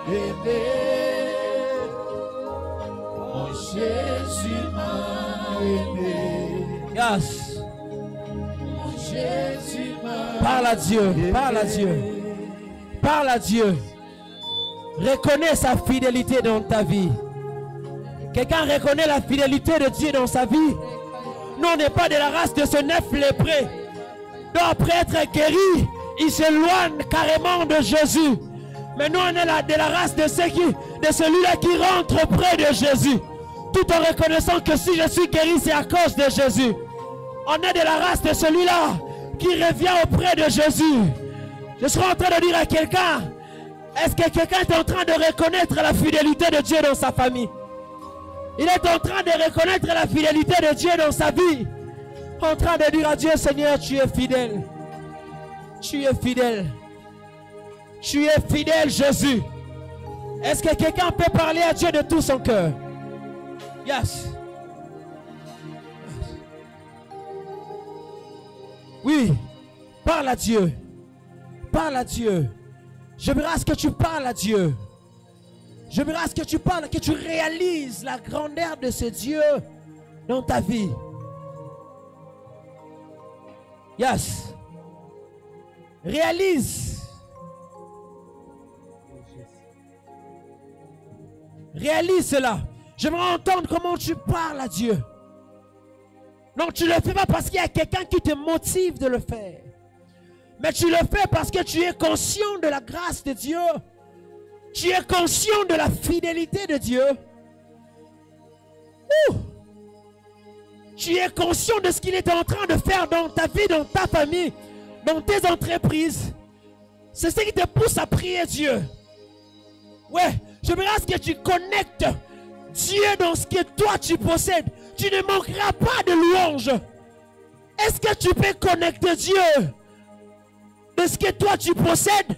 aimé. Mon Jésus m'a aimé. Yes. Mon Jésus m'a Parle à Dieu. aimé. Parle à Dieu. Parle à Dieu. Reconnais sa fidélité dans ta vie. Quelqu'un reconnaît la fidélité de Dieu dans sa vie. Nous, on n'est pas de la race de ce 9 lépreux. Donc après être guéri, il s'éloigne carrément de Jésus. Mais nous, on est de la race de celui-là qui rentre près de Jésus. Tout en reconnaissant que si je suis guéri, c'est à cause de Jésus. On est de la race de celui-là qui revient auprès de Jésus. Je serai en train de dire à quelqu'un, est-ce que quelqu'un est en train de reconnaître la fidélité de Dieu dans sa famille? Il est en train de reconnaître la fidélité de Dieu dans sa vie. En train de dire à Dieu, Seigneur, tu es fidèle. Tu es fidèle. Tu es fidèle, Jésus. Est-ce que quelqu'un peut parler à Dieu de tout son cœur? Yes. Oui. Parle à Dieu. Parle à Dieu. Je veux à ce que tu parles à Dieu. Je veux à ce que tu parles, que tu réalises la grandeur de ce Dieu dans ta vie. Yes. Réalise. Réalise cela. J'aimerais entendre comment tu parles à Dieu. Non, tu ne le fais pas parce qu'il y a quelqu'un qui te motive de le faire. Mais tu le fais parce que tu es conscient de la grâce de Dieu. Tu es conscient de la fidélité de Dieu. Tu es conscient de ce qu'il est en train de faire dans ta vie, dans ta famille, dans tes entreprises. C'est ce qui te pousse à prier Dieu. Ouais, je veux à ce que tu connectes Dieu dans ce que toi tu possèdes. Tu ne manqueras pas de louange. Est-ce que tu peux connecter Dieu de ce que toi tu possèdes?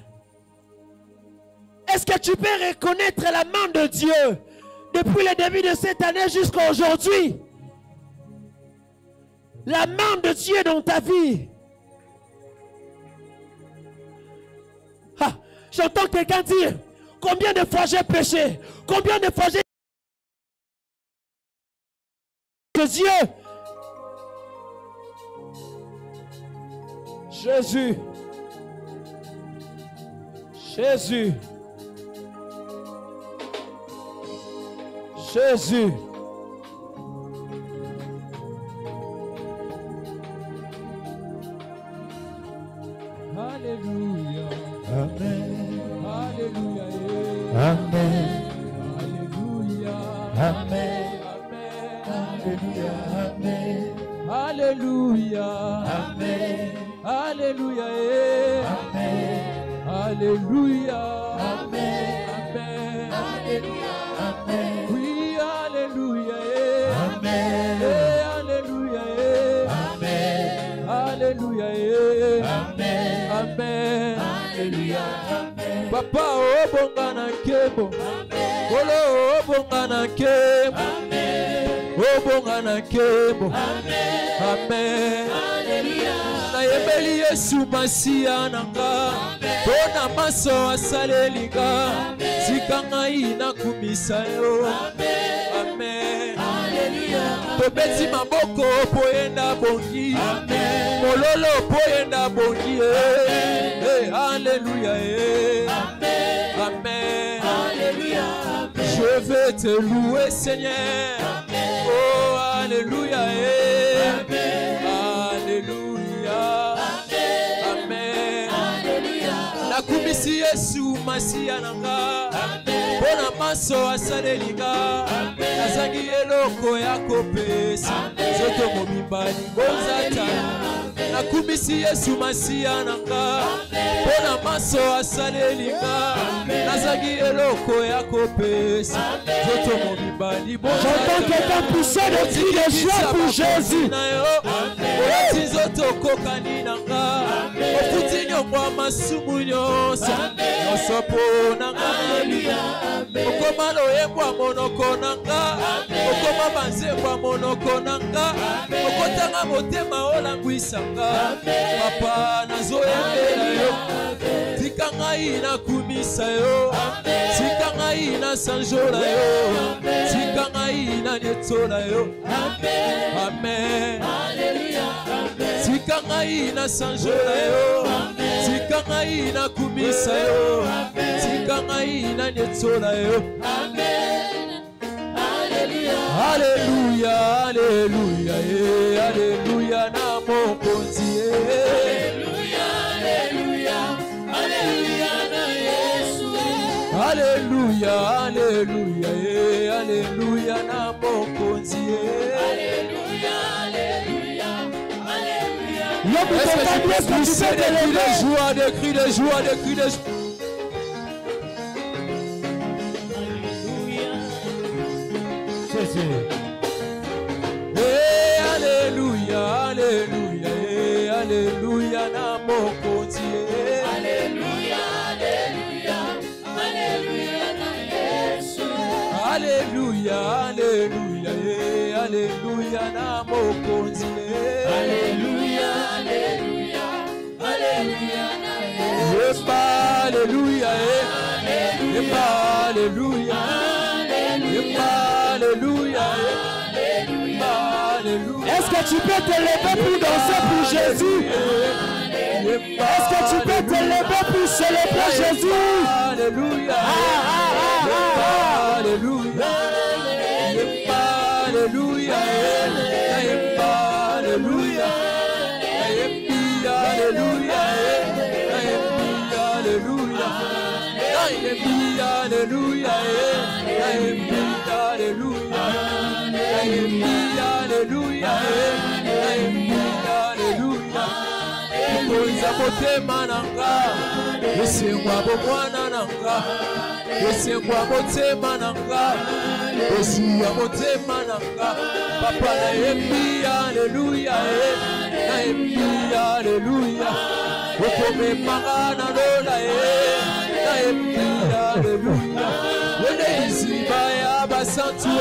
Est-ce que tu peux reconnaître la main de Dieu depuis le début de cette année jusqu'à aujourd'hui? La main de Dieu dans ta vie. Ah, j'entends quelqu'un dire, combien de fois j'ai péché? Combien de fois j'ai de Dieu? Jésus. Jésus. Jésus. Alléluia. Amen. Alléluia. Amen. Alléluia. Amen. Alléluia. Amen. Alléluia. Amen. Alléluia. Amen. Alléluia. Amen. Amen. Alléluia. Amen. Oui, Alléluia. Amen. Alléluia. Amen. Alléluia. Amen. Amen. Alléluia. Amen. Papa, oh bongana kebo. Amen. Olo, oh bongana kebo. Amen. Oh bongana kebo. Amen. Amen. Alléluia. Nayembeli Yesu Masiya nanga. Bona maso asalelinga. Sikanga ina kumisa yo. Amen. Alléluia. Tobeti maboko poenda bongi. Amen. Mololo poenda bongi. Alléluia. Amen. Amen. Alléluia. Je vais te louer, Seigneur. Amen. Oh, Alléluia. Amen. Alléluia. Amen. Alléluia. Nakumisi Yesu Masiya nanga. Amen. Bona maso asalelinga. Amen. Nazangi eloko ya kopesa. Zoto mobimba libonzata. Nakumisi Yesu Masiya nanga. Bona maso asalelinga. Nazangi eloko ya kopesa. Zoto mobimba libonzata. J'entends quelqu'un pousser le cri de joie pour Jésus. Oyati zoto kokani nanga. Ofuti nyongwa masumu nyonso. Nyonso po nanga. Okoma loyembwa monoko nanga. Okoma banzembwa monoko nanga. Okotanga motema olangwisanga. Papa nazoyembela yo. Tikanga ngai na kumisa yo tika ngai na sanjola yo tika ngai na netsola yo amen tika ngai na sanjola yo tika ngai na kumisa yo tika ngai na netsola yo Alléluia, Alléluia, Alléluia, na mokonzi Alléluia, Alléluia, Alléluia, na Yesu. Alléluia, Alléluia, Alléluia, na mokonzi Alléluia, Alléluia, Alléluia. Est-ce que tu peux pousser des cris de joie, des cris de joie, des cris de joie? Alléluia, Alléluia, Alléluia, na mokonzi Alléluia, Alléluia, Alléluia, na Yesu. Alléluia, Alléluia, Alléluia, na mokonzi Alléluia, Alléluia, Alléluia, na Yesu. Alléluia, Alléluia, Alléluia, Est-ce que tu peux te lever pour danser pour Jésus? Est-ce que tu peux te lever pour célébrer Jésus? Alléluia, Alléluia, Alléluia, Alléluia, Alléluia, Alléluia, Alléluia, Koza motema nanga, esengwa bomwana nanga, esengwa motema nanga, osuwa motema nanga, papa na yembi Alléluia, na yembi Alléluia, okome magana lola na yembi Alléluia, wene iziba ya basantu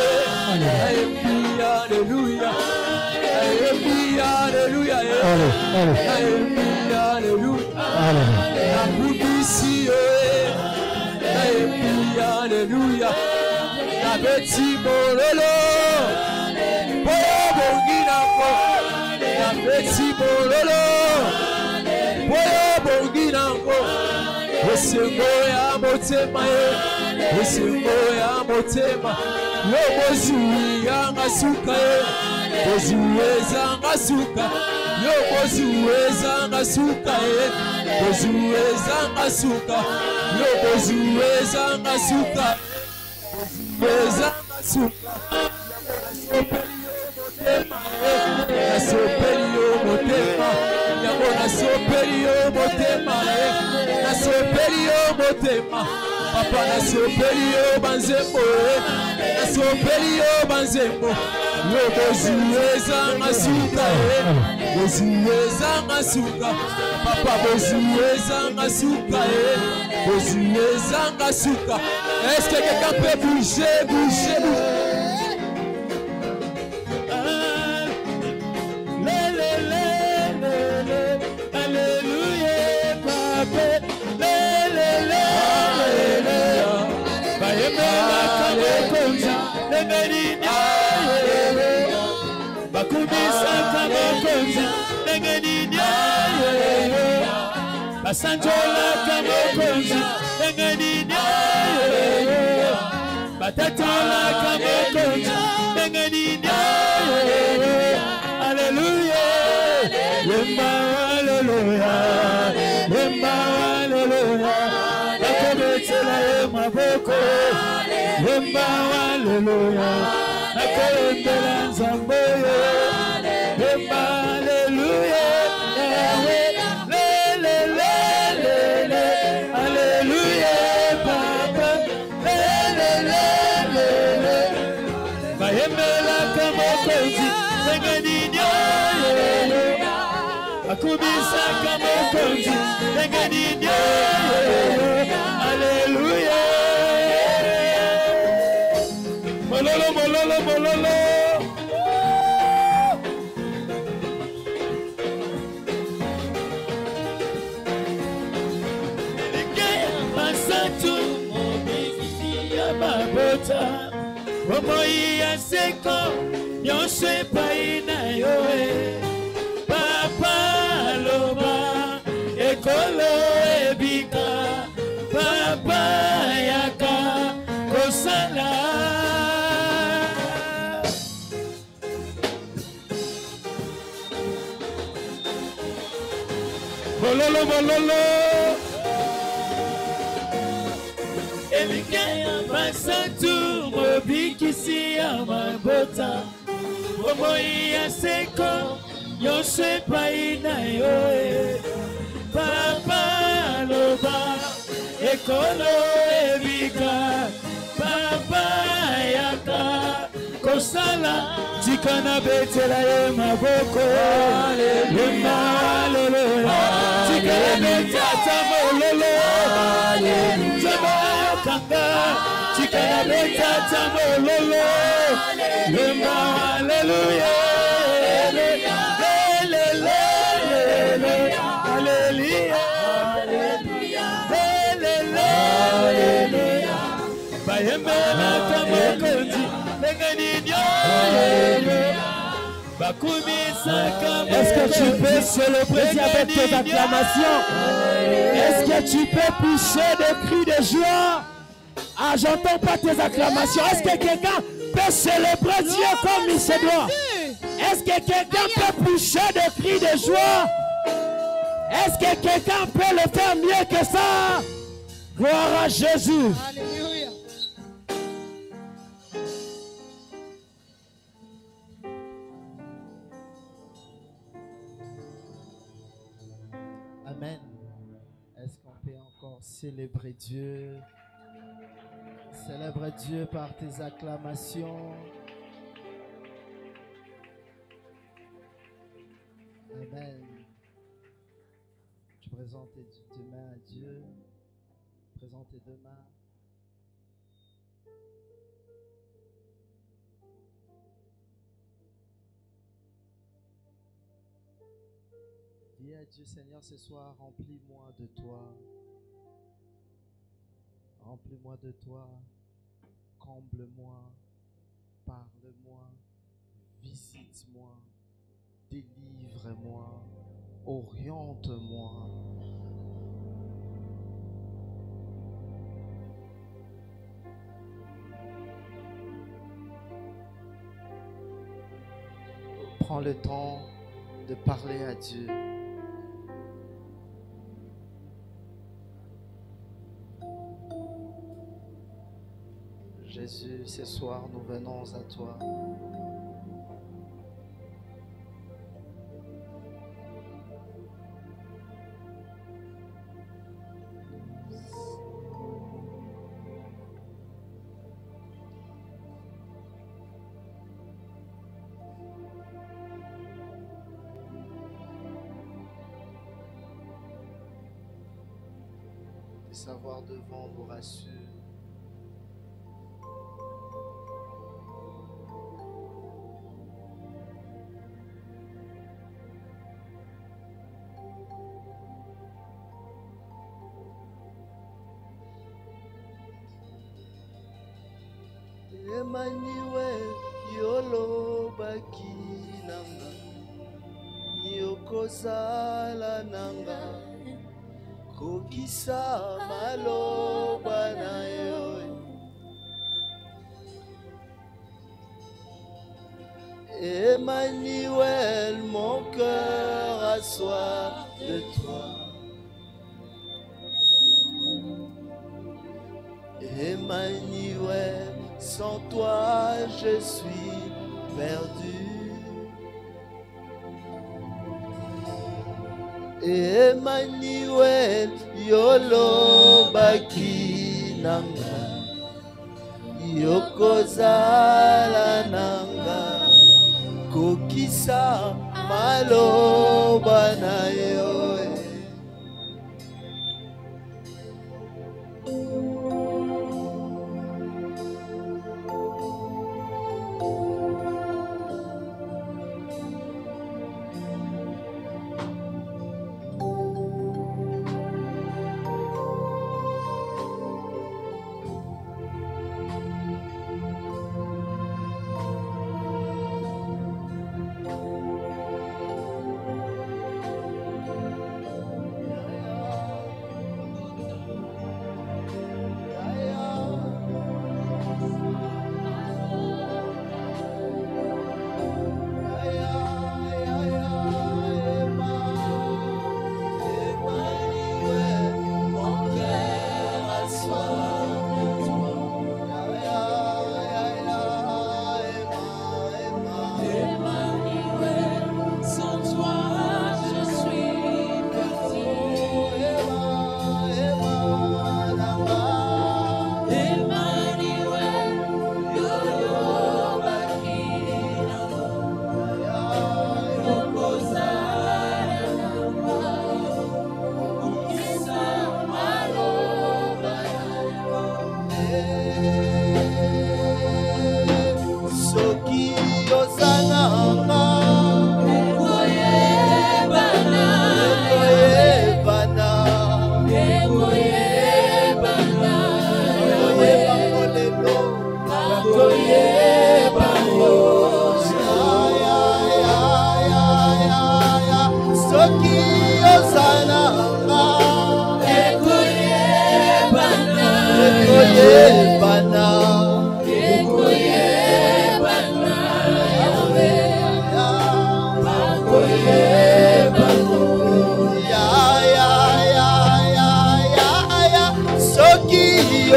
na yembi Alléluia, na yembi Alléluia, na yembi Alléluia, na budisi na yembi Alléluia, na beti mololo, boyo bongi nango, na beti mololo, boyo bongi nango, osengo ya motema osengo ya motema, yo bozui yanga suka bozuweza ngasuka, yo bozuweza ngasuka bozuweza ngasuka, yo bozuweza ngasuka, bozuweza ngasuka, nasopeli yo motema, yango nasopeli yo motema, nasopeli yo motema, papa nasopeli yo banzembo, nasopeli yo banzembo, yo bozuweza ngasuka, bozuweza ngasuka, papa bozuweza ngasuka, bozuweza ngasuka. Est-ce que quelqu'un peut bouger, bouger, bouger? Basanjola kamokonzi engeninya batatola kamokonzi engeninya Alléluia Yemba Alléluia Yemba Alléluia nakobetsela maboko Yemba Alléluia nakoyembela nzambe Yemba Alléluia Akubisa kamokonzi engeninya Alléluia Mololo mololo mololo Basatu mobikisi ya mabota bomoi ya seko nyonso epai na yo Papa loba ekolo ebika Papa yaka kosala Bololo bololo Ebika ya basatu mobikisi ya mabota bomoi ya seko nyonso epai na yo Papa loba ekolo ebika Papa yaka kosala tika na betela ye maboko Haleluya Haleluya tika na betata mololo Haleluya kanga tika na betata mololo Haleluya Est-ce que tu peux célébrer avec tes acclamations? Est-ce que tu peux pousser des cris de joie? Ah, j'entends pas tes acclamations. Est-ce que quelqu'un peut célébrer Dieu comme il se doit? Est-ce que quelqu'un peut pousser des cris de joie? Est-ce que quelqu'un peut le faire mieux que ça? Gloire à Jésus. Alléluia. Amen. Est-ce qu'on peut encore célébrer Dieu? Célèbre Dieu par tes acclamations. Amen. Tu présentes tes mains à Dieu. Présente tes deux mains. Dis à Dieu, Seigneur, ce soir, remplis-moi de toi. Remplis-moi de toi. Comble-moi. Parle-moi. Visite-moi. Délivre-moi. Oriente-moi. Prends le temps de parler à Dieu. Jésus, ce soir, nous venons à toi. Savoir devant vous rassure. Emmanuel yolo baki nanga yokozala nanga kokisa maloba na yo. Emmanuel, mon cœur a soif de toi. Emmanuel, sans toi je suis perdu. Emmanuel, yolo baki nanga yokozala nanga kokisa maloba na yo.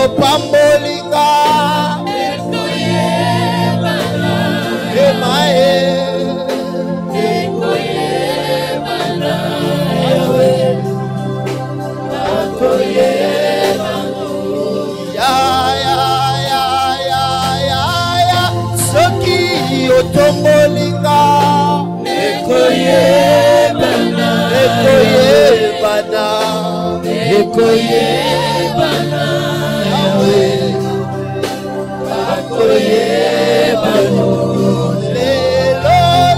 opambolinga emae soki otombolinga ekoyebana yawe akoyebana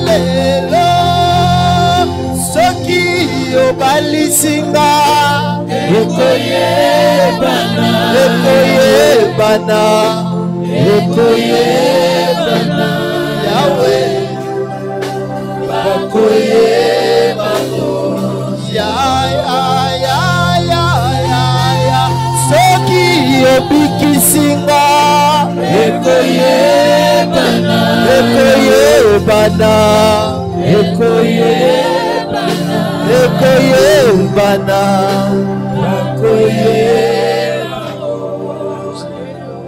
lelo soki obalisinga ekoyebana yawe akoyebana soki obikisinga ekoyebana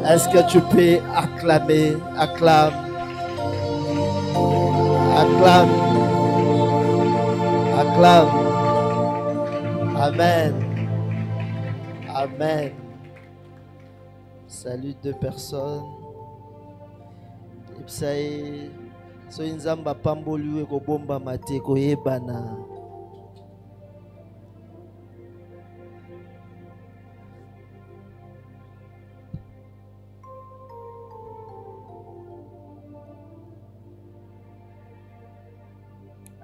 Est-ce que tu peux acclamer? Acclame. Amen. Salut deux personnes. Ipsae so inzamba pamboliwe ko bomba mate ko yebana.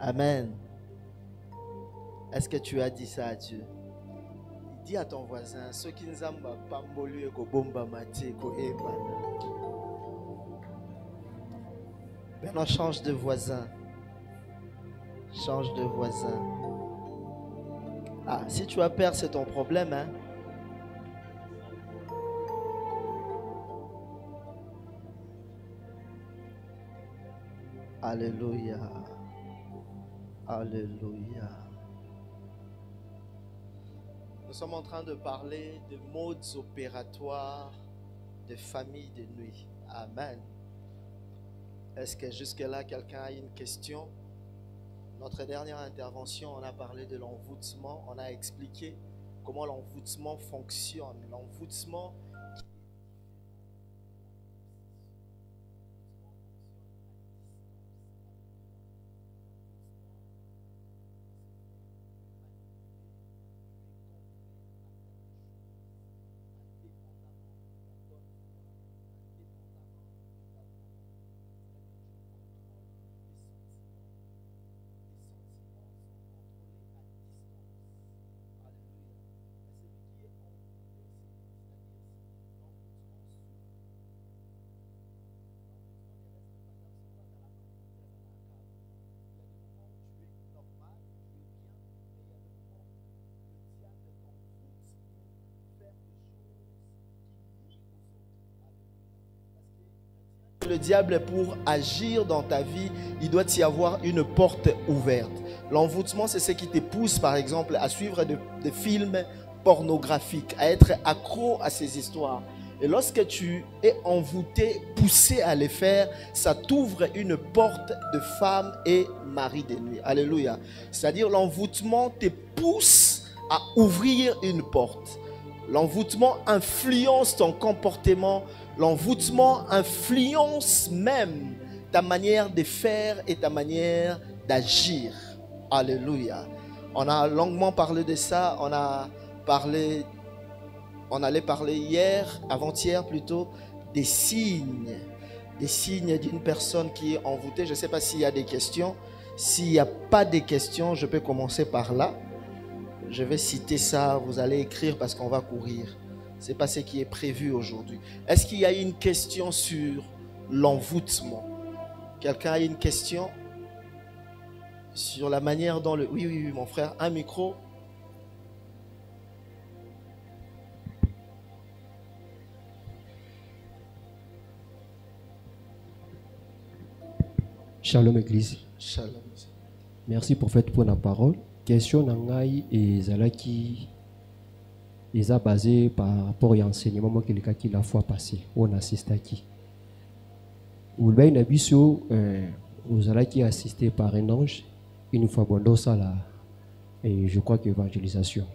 Amen. Est-ce que tu as dit ça à Dieu? Dis à ton voisin, ceux qui nzamba pambolu et ko bomba mate ko ebana. Maintenant change de voisin. Change de voisin. Ah, si tu as peur, c'est ton problème, hein? Alléluia. Alléluia. Nous sommes en train de parler de modes opératoires de famille de nuit. Amen. Est-ce que jusque-là, quelqu'un a une question? Notre dernière intervention, on a parlé de l'envoûtement. On a expliqué comment l'envoûtement fonctionne. L'envoûtement le diable, pour agir dans ta vie, il doit y avoir une porte ouverte. L'envoûtement, c'est ce qui te pousse, par exemple, à suivre des films pornographiques, à être accro à ces histoires. Et lorsque tu es envoûté, poussé à les faire, ça t'ouvre une porte de femme et mari de nuit. Alléluia. C'est-à-dire, l'envoûtement te pousse à ouvrir une porte. L'envoûtement influence ton comportement. L'envoûtement influence même ta manière de faire et ta manière d'agir. Alléluia. On a longuement parlé de ça. On allait parler hier, avant-hier plutôt, des signes d'une personne qui est envoûtée. Je ne sais pas s'il y a des questions. S'il n'y a pas de questions, je peux commencer par là. Je vais citer ça. Vous allez écrire parce qu'on va courir. Ce n'est pas ce qui est prévu aujourd'hui. Est-ce qu'il y a une question sur l'envoûtement? Quelqu'un a une question sur la manière dont le... Oui, mon frère, un micro. Shalom Église. Shalom. Merci prophète pour la parole. Question nangai et zalaki ils ont basé par rapport à l'enseignement que la fois passée, on assiste à qui. Ou bien, vous allez assisté par un ange, une fois bon ça là, et je crois que évangélisation.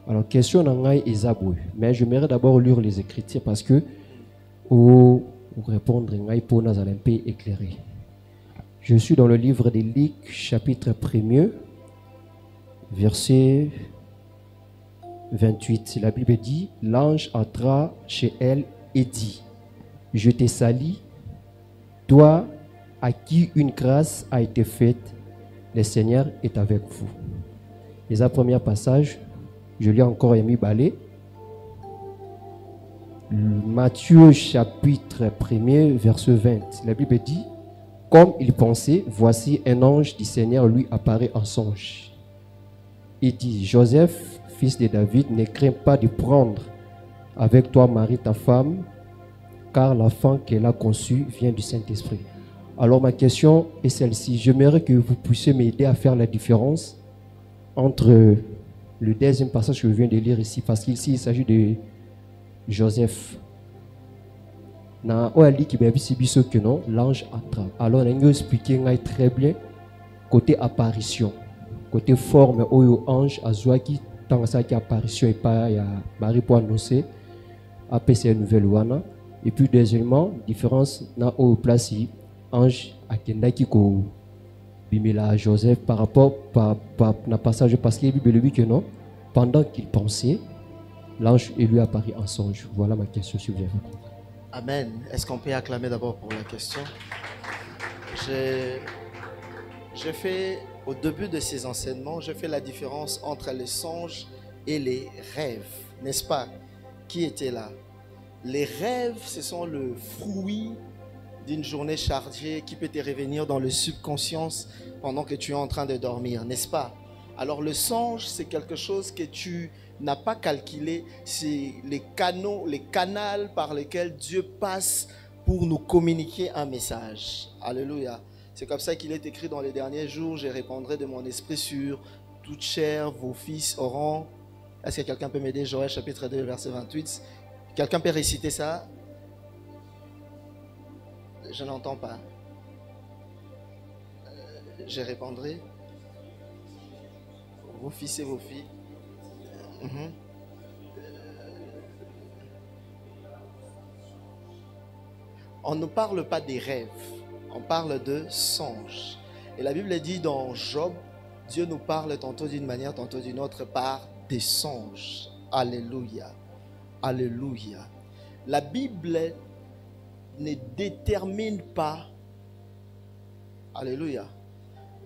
Alors, question d'angaï et zaboué, mais j'aimerais d'abord lire les Écritures parce que pour répondre pour nous un peu éclairé. Je suis dans le livre de Luc, chapitre 1er, verset 28. La Bible dit, l'ange entra chez elle et dit, je t'ai sali, toi à qui une grâce a été faite, le Seigneur est avec vous. Et ça, premier passage, je l'ai encore mis balai. Matthieu chapitre 1er, verset 20. La Bible dit, comme il pensait, voici un ange du Seigneur lui apparaît en songe. Il dit, Joseph, fils de David, ne crains pas de prendre avec toi Marie ta femme, car l'enfant qu'elle a conçu vient du Saint-Esprit. Alors ma question est celle-ci. J'aimerais que vous puissiez m'aider à faire la différence entre le deuxième passage que je viens de lire ici, parce qu'ici il s'agit de Joseph. L'ange attrape. Alors on a expliqué très bien côté apparition, côté forme où ange a qui tant ça qui apparition et pas il y a Marie pour annoncer après c'est une nouvelle wana. Et puis deuxièmement différence na au place ange a kenda qui ko bimela Joseph par rapport par na passage parce que la Bible dit que non pendant qu'il pensait l'ange lui apparaît en songe. Voilà ma question si vous avez compris. Amen. Est-ce qu'on peut acclamer d'abord pour la question? J'ai fait, au début de ces enseignements, j'ai fait la différence entre les songes et les rêves. N'est-ce pas? Qui était là? Les rêves, ce sont le fruit d'une journée chargée qui peut te revenir dans le subconscient pendant que tu es en train de dormir, n'est-ce pas? Alors le songe, c'est quelque chose que tu n'as pas calculé, c'est les canaux par lesquels Dieu passe pour nous communiquer un message. Alléluia. C'est comme ça qu'il est écrit dans les derniers jours, je répandrai de mon esprit sur toute chair, vos fils auront. Est-ce que quelqu'un peut m'aider? Joël chapitre 2 verset 28. Quelqu'un peut réciter ça? Je n'entends pas. Je répondrai. Vos fils et vos filles. On ne parle pas des rêves, on parle de songes. Et la Bible dit dans Job, Dieu nous parle tantôt d'une manière, tantôt d'une autre par des songes. Alléluia. Alléluia. La Bible ne détermine pas. Alléluia.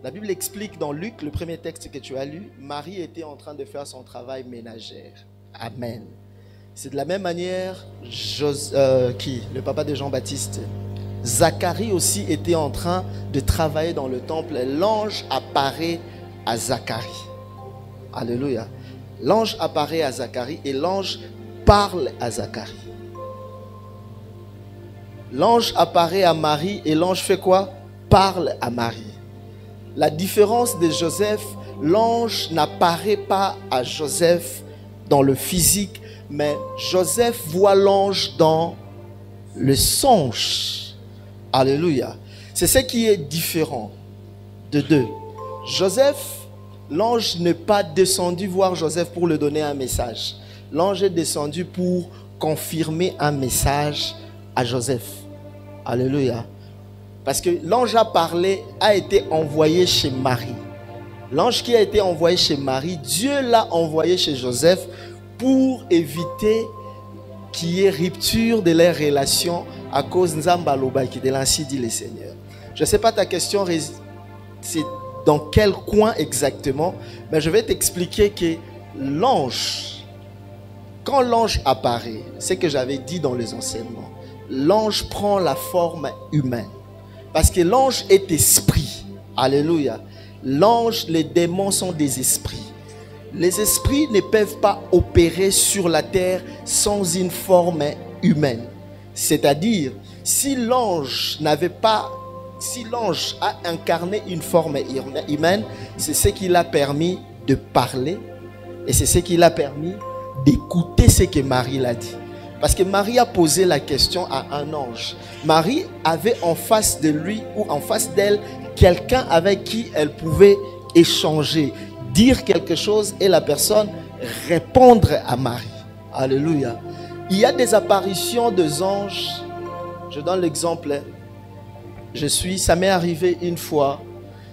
La Bible explique dans Luc, le premier texte que tu as lu, Marie était en train de faire son travail ménagère. Amen. C'est de la même manière, le papa de Jean-Baptiste, Zacharie aussi était en train de travailler dans le temple. L'ange apparaît à Zacharie. Alléluia. L'ange apparaît à Zacharie et l'ange parle à Zacharie. L'ange apparaît à Marie et l'ange fait quoi? Parle à Marie. La différence de Joseph, l'ange n'apparaît pas à Joseph dans le physique, mais Joseph voit l'ange dans le songe. Alléluia. C'est ce qui est différent de deux. Joseph, l'ange n'est pas descendu voir Joseph pour lui donner un message. L'ange est descendu pour confirmer un message à Joseph. Alléluia. Parce que l'ange a été envoyé chez Marie. L'ange qui a été envoyé chez Marie, Dieu l'a envoyé chez Joseph pour éviter qu'il y ait rupture de leurs relations à cause de Nzambaloba qui de l'ainsi dit le Seigneur. Je ne sais pas ta question, c'est dans quel coin exactement, mais je vais t'expliquer que l'ange, quand l'ange apparaît, c'est ce que j'avais dit dans les enseignements, l'ange prend la forme humaine. Parce que l'ange est esprit. Alléluia. L'ange, les démons sont des esprits. Les esprits ne peuvent pas opérer sur la terre sans une forme humaine. C'est-à-dire, si l'ange a incarné une forme humaine, c'est ce qui l'a permis de parler et c'est ce qui l'a permis d'écouter ce que Marie l'a dit. Parce que Marie a posé la question à un ange. Marie avait en face de lui ou en face d'elle quelqu'un avec qui elle pouvait échanger, dire quelque chose et la personne répondre à Marie. Alléluia. Il y a des apparitions de anges. Je donne l'exemple. Ça m'est arrivé une fois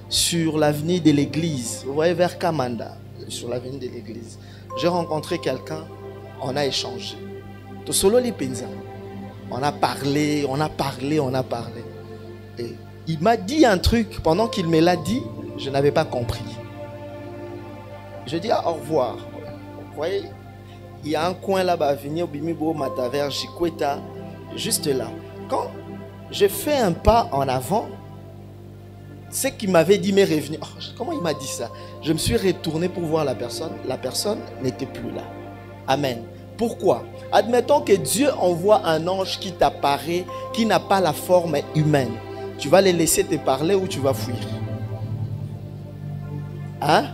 sur l'avenue de l'église. Vous voyez, vers Kamanda, sur l'avenue de l'église. J'ai rencontré quelqu'un, on a échangé. On a parlé. Et il m'a dit un truc, pendant qu'il me l'a dit, je n'avais pas compris. Je dis au revoir. Vous voyez, il y a un coin là-bas, venir Bimibo, Mataver, Jikweta, juste là. Quand je fais un pas en avant, ce qu'il m'avait dit m'est revenu. Oh, comment il m'a dit ça? Je me suis retourné pour voir la personne. La personne n'était plus là. Amen. Pourquoi? Admettons que Dieu envoie un ange qui t'apparaît, qui n'a pas la forme humaine. Tu vas les laisser te parler ou tu vas fuir? Hein?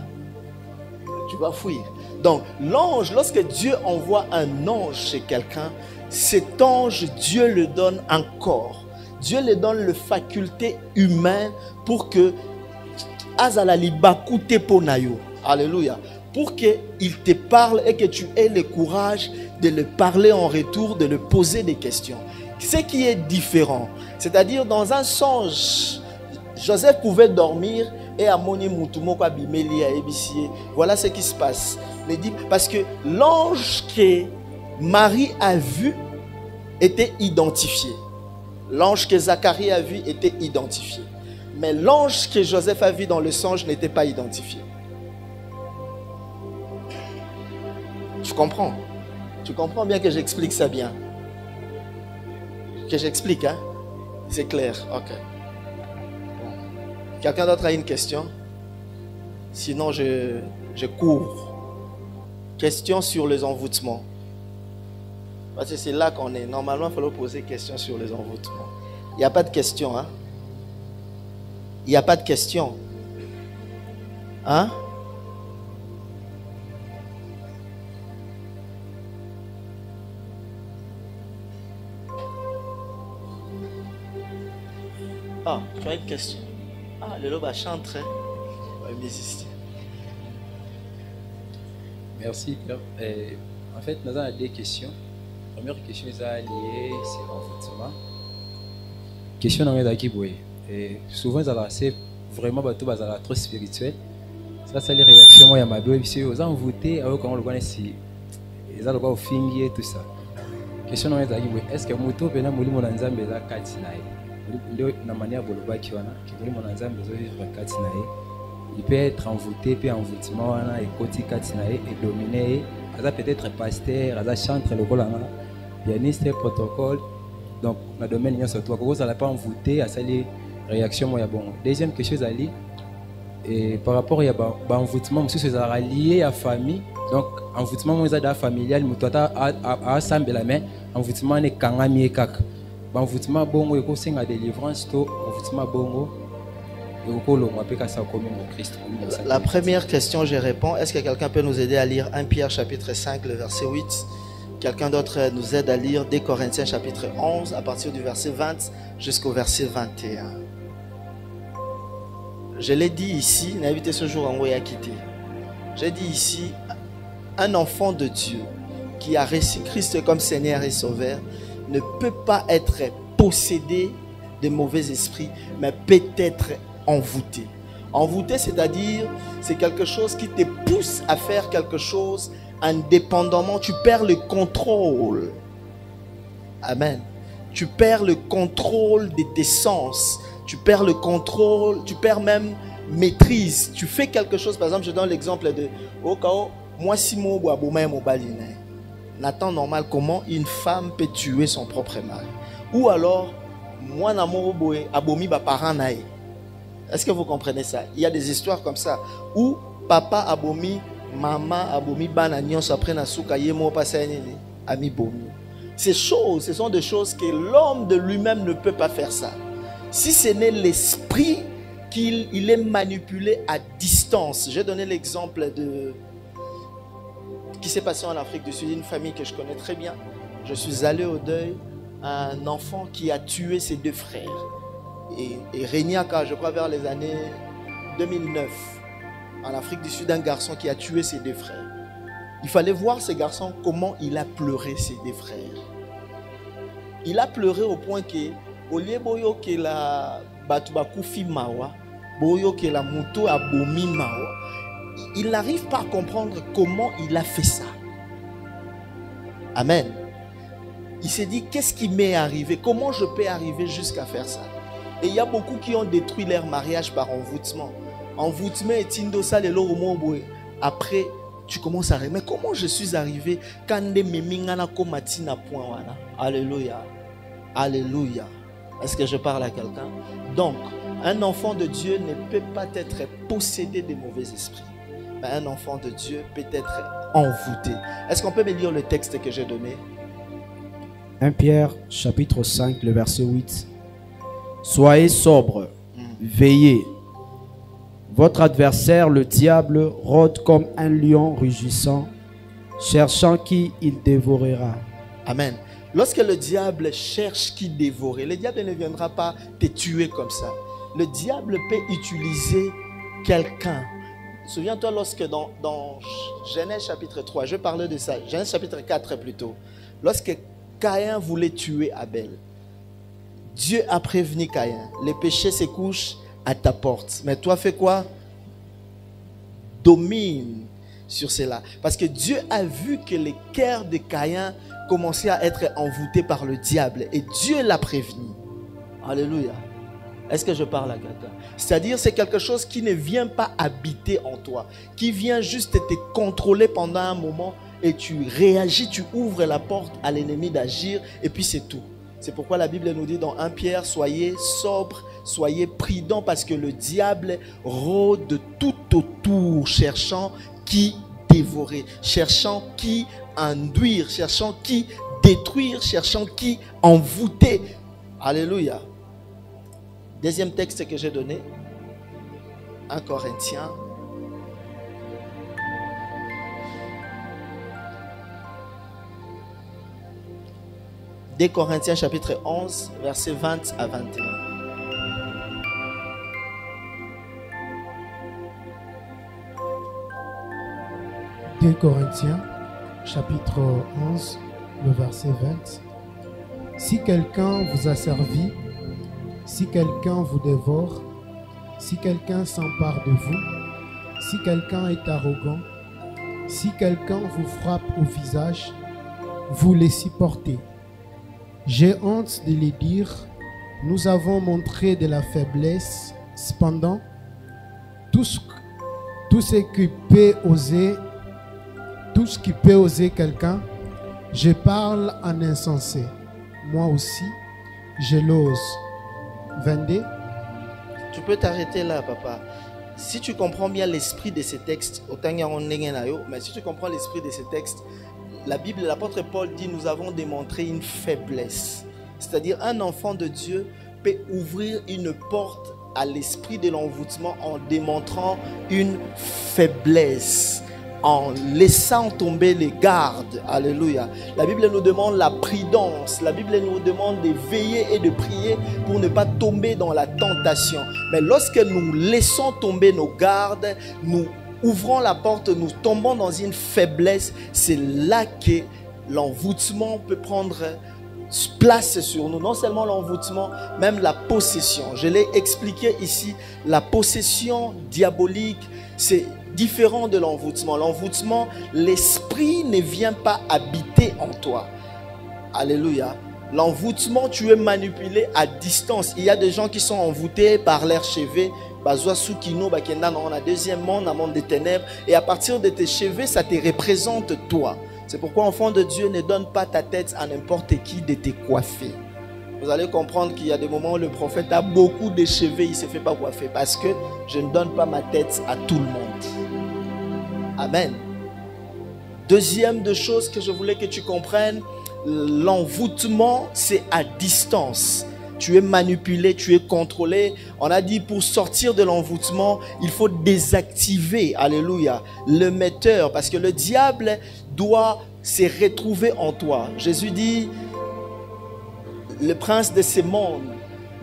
Tu vas fuir. Donc, l'ange, lorsque Dieu envoie un ange chez quelqu'un, cet ange, Dieu le donne un corps. Dieu le donne la faculté humaine pour que Alléluia. Pour qu'il te parle et que tu aies le courage de le parler en retour, de le poser des questions. Ce qui est différent, c'est-à-dire dans un songe, Joseph pouvait dormir et Amoni Moutoumoko Abimeli à Ebissier. Voilà ce qui se passe. Parce que l'ange que Marie a vu était identifié. L'ange que Zacharie a vu était identifié. Mais l'ange que Joseph a vu dans le songe n'était pas identifié. Tu comprends? Tu comprends bien que j'explique ça bien? Que j'explique, hein? C'est clair, ok. Bon. Quelqu'un d'autre a une question? Sinon, je cours. Question sur les envoûtements. Parce que c'est là qu'on est. Normalement, il faut poser question sur les envoûtements. Il n'y a pas de question, hein? Il n'y a pas de question. Hein? Ah, tu as une question? Ah, le lobe chante, musicien. Merci, Père. En fait, nous avons deux questions. La première question est liée sur l'envoûtement. Question dans les boy. Souvent, c'est vraiment trop spirituel. Ça, c'est les réactions. Moi, il y a ma belle, ils ont envoûté, alors qu'on le connaît si. Ils ont le droit et tout ça. Question dans les boy. Est-ce que Moto peut nous montrer un exemple de la Katsinaï? La manière de le qui il peut être envoûté, puis envoûtement, et côté Katsinaï, et dominé. Il peut-être pasteur, il chanteur, le pianiste, protocole. Donc, dans le domaine, il y a surtout, ça n'a pas envoûté, à ces réactions. Deuxième question, et par rapport à l'envoûtement, c'est lié à la famille. Donc, envoûtement, c'est la familiale, mais à ensemble la main, envoûtement est kangami kak. Envoûtement bongo et c'est la délivrance, envoûtement bongo. La première question, je réponds. Est-ce que quelqu'un peut nous aider à lire 1 Pierre chapitre 5, le verset 8? Quelqu'un d'autre nous aide à lire 2 Corinthiens chapitre 11, à partir du verset 20 jusqu'au verset 21. Je l'ai dit ici, n'invitez ce jour en Ouéakité. J'ai dit ici, un enfant de Dieu qui a reçu Christ comme Seigneur et Sauveur ne peut pas être possédé de mauvais esprits, mais peut être envoûté. Envoûté, c'est-à-dire, c'est quelque chose qui te pousse à faire quelque chose indépendamment. Tu perds le contrôle. Amen. Tu perds le contrôle de tes sens. Tu perds le contrôle, tu perds même maîtrise. Tu fais quelque chose, par exemple, je donne l'exemple de moi si moi Nathan normal, comment une femme peut tuer son propre mari? Ou alors, moi abomi ba parent nae. Est-ce que vous comprenez ça? Il y a des histoires comme ça où papa abomi, maman abomi bananion après na souka yemo passer ami bomi. Ces choses, ce sont des choses que l'homme de lui-même ne peut pas faire ça. Si ce n'est l'esprit qu'il est manipulé à distance. J'ai donné l'exemple de qui s'est passé en Afrique du Sud, une famille que je connais très bien. Je suis allé au deuil, un enfant qui a tué ses 2 frères. Et Regnaka, je crois vers les années 2009, en Afrique du Sud, un garçon qui a tué ses 2 frères. Il fallait voir ce garçon, comment il a pleuré ses 2 frères. Il a pleuré au point que, au lieu que la Batubakufi Mawa, que la moto a bomi Mawa, il n'arrive pas à comprendre comment il a fait ça. Amen. Il s'est dit, qu'est-ce qui m'est arrivé? Comment je peux arriver jusqu'à faire ça? Et il y a beaucoup qui ont détruit leur mariage par envoûtement. Envoûtement et tindo ça le loro. Après, tu commences à rire. Mais comment je suis arrivé quand Alléluia. Alléluia. Est-ce que je parle à quelqu'un? Donc, un enfant de Dieu ne peut pas être possédé de mauvais esprits. Mais un enfant de Dieu peut être envoûté. Est-ce qu'on peut me lire le texte que j'ai donné? 1 Pierre chapitre 5, le verset 8. Soyez sobres, veillez. Votre adversaire, le diable, rôde comme un lion rugissant, cherchant qui il dévorera. Amen. Lorsque le diable cherche qui dévorer, le diable ne viendra pas te tuer comme ça. Le diable peut utiliser quelqu'un. Souviens-toi lorsque dans Genèse chapitre 3, je parlais de ça, Genèse chapitre 4 plutôt, lorsque Caïn voulait tuer Abel, Dieu a prévenu Caïn, le péché se couche à ta porte. Mais toi fais quoi? Domine sur cela. Parce que Dieu a vu que le cœur de Caïn commençait à être envoûté par le diable. Et Dieu l'a prévenu. Alléluia. Est-ce que je parle à quelqu'un? C'est-à-dire, c'est quelque chose qui ne vient pas habiter en toi, qui vient juste te contrôler pendant un moment et tu réagis, tu ouvres la porte à l'ennemi d'agir et puis c'est tout. C'est pourquoi la Bible nous dit dans 1 Pierre, soyez sobres, soyez prudents parce que le diable rôde tout autour, cherchant qui dévorer, cherchant qui induire, cherchant qui détruire, cherchant qui envoûter. Alléluia. Deuxième texte que j'ai donné, 1 Corinthiens. Des Corinthiens chapitre 11, versets 20 à 21. Des Corinthiens chapitre 11, le verset 20. Si quelqu'un vous a servi, si quelqu'un vous dévore, si quelqu'un s'empare de vous, si quelqu'un est arrogant, si quelqu'un vous frappe au visage, vous les supportez. J'ai honte de les dire, nous avons montré de la faiblesse, cependant, tout ce qui peut oser quelqu'un, je parle en insensé. Moi aussi, je l'ose. 22. Tu peux t'arrêter là, papa. Si tu comprends bien l'esprit de ces textes, mais si tu comprends l'esprit de ces textes, la Bible, l'apôtre Paul dit, nous avons démontré une faiblesse. C'est-à-dire, un enfant de Dieu peut ouvrir une porte à l'esprit de l'envoûtement en démontrant une faiblesse, en laissant tomber les gardes. Alléluia. La Bible nous demande la prudence. La Bible nous demande de veiller et de prier pour ne pas tomber dans la tentation. Mais lorsque nous laissons tomber nos gardes, nous ouvrons la porte, nous tombons dans une faiblesse, c'est là que l'envoûtement peut prendre place sur nous. Non seulement l'envoûtement, même la possession. Je l'ai expliqué ici, la possession diabolique, c'est différent de l'envoûtement. L'envoûtement, l'esprit ne vient pas habiter en toi. Alléluia. L'envoûtement, tu es manipulé à distance. Il y a des gens qui sont envoûtés par l'air chevet. On a deuxièmement, on a monde des ténèbres. Et à partir de tes cheveux, ça te représente toi. C'est pourquoi, enfant de Dieu, ne donne pas ta tête à n'importe qui de te coiffer. Vous allez comprendre qu'il y a des moments où le prophète a beaucoup de cheveux, il ne se fait pas coiffer. Parce que je ne donne pas ma tête à tout le monde. Amen. Deuxième de choses que je voulais que tu comprennes, l'envoûtement, c'est à distance. Tu es manipulé, tu es contrôlé. On a dit pour sortir de l'envoûtement, il faut désactiver, alléluia, le metteur. Parce que le diable doit se retrouver en toi. Jésus dit, le prince de ce monde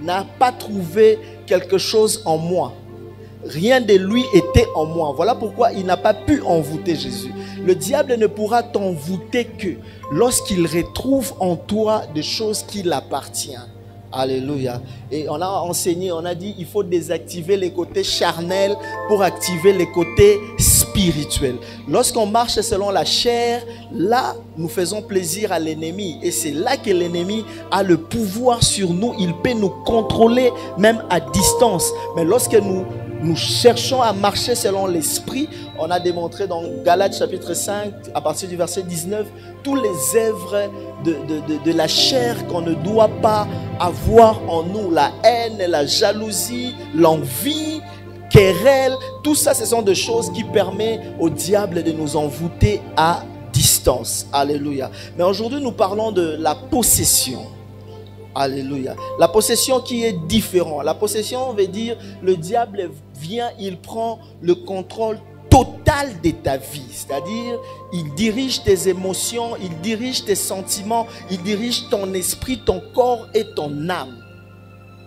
n'a pas trouvé quelque chose en moi. Rien de lui était en moi. Voilà pourquoi il n'a pas pu envoûter Jésus. Le diable ne pourra t'envoûter que lorsqu'il retrouve en toi des choses qui l'appartiennent. Alléluia. Et on a enseigné, on a dit, il faut désactiver les côtés charnels pour activer les côtés spirituels. Lorsqu'on marche selon la chair, là, nous faisons plaisir à l'ennemi. Et c'est là que l'ennemi a le pouvoir sur nous. Il peut nous contrôler même à distance. Mais lorsque nous cherchons à marcher selon l'esprit, on a démontré dans Galates chapitre 5, à partir du verset 19, tous les œuvres de la chair qu'on ne doit pas avoir en nous. La haine, la jalousie, l'envie, querelle, tout ça, ce sont des choses qui permettent au diable de nous envoûter à distance. Alléluia. Mais aujourd'hui, nous parlons de la possession. Alléluia. La possession qui est différente. La possession veut dire le diable vient, il prend le contrôle total de ta vie. C'est-à-dire, il dirige tes émotions, il dirige tes sentiments, il dirige ton esprit, ton corps et ton âme.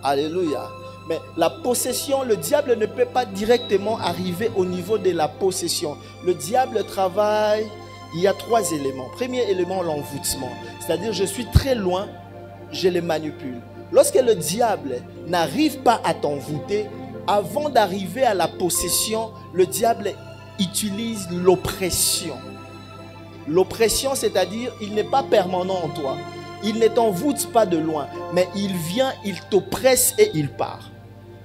Alléluia. Mais la possession, le diable ne peut pas directement arriver au niveau de la possession. Le diable travaille, il y a 3 éléments. Premier élément, l'envoûtement. C'est-à-dire, je suis très loin, je les manipule. Lorsque le diable n'arrive pas à t'envoûter, avant d'arriver à la possession, le diable utilise l'oppression. L'oppression, c'est-à-dire, il n'est pas permanent en toi. Il ne t'envoûte pas de loin, mais il vient, il t'oppresse et il part.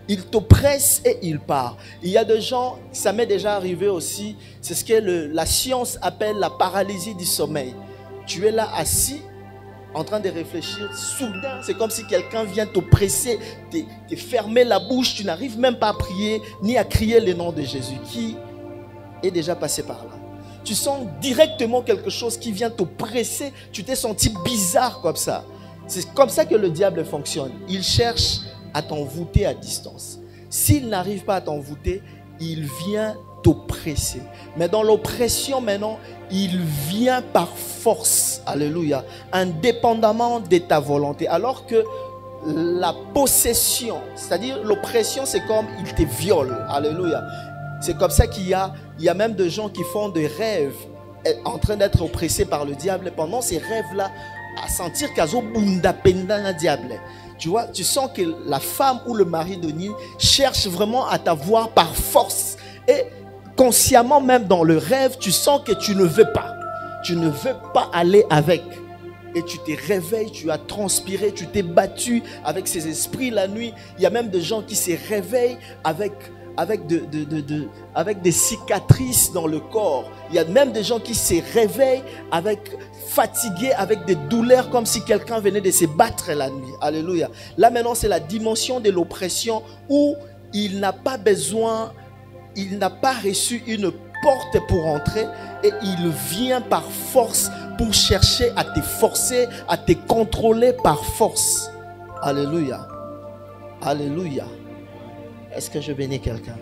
Il t'oppresse et il part. Il y a des gens, ça m'est déjà arrivé aussi, c'est ce que la science appelle la paralysie du sommeil. Tu es là assis, en train de réfléchir, soudain, c'est comme si quelqu'un vient t'oppresser, te fermer la bouche, tu n'arrives même pas à prier, ni à crier le nom de Jésus, qui est déjà passé par là. Tu sens directement quelque chose qui vient t'oppresser, tu t'es senti bizarre comme ça. C'est comme ça que le diable fonctionne. Il cherche à t'envoûter à distance. S'il n'arrive pas à t'envoûter, il vient t'oppresser. Mais dans l'oppression maintenant, il vient par force, alléluia, indépendamment de ta volonté. Alors que la possession, c'est-à-dire l'oppression, c'est comme il te viole, alléluia. C'est comme ça qu'il y a même des gens qui font des rêves en train d'être oppressés par le diable. Pendant ces rêves-là, à sentir qu'azo bunda pendana diable. Tu vois, tu sens que la femme ou le mari de Nil cherche vraiment à t'avoir par force. Et consciemment même dans le rêve, tu sens que tu ne veux pas. Tu ne veux pas aller avec. Et tu te réveilles, tu as transpiré, tu t'es battu avec ces esprits la nuit. Il y a même des gens qui se réveillent avec des cicatrices dans le corps. Il y a même des gens qui se réveillent fatigués, avec des douleurs, comme si quelqu'un venait de se battre la nuit. Alléluia. Là maintenant, c'est la dimension de l'oppression où il n'a pas besoin, il n'a pas reçu une porte pour entrer et il vient par force pour chercher à te forcer, à te contrôler par force. Alléluia. Alléluia. Est-ce que je bénis quelqu'un?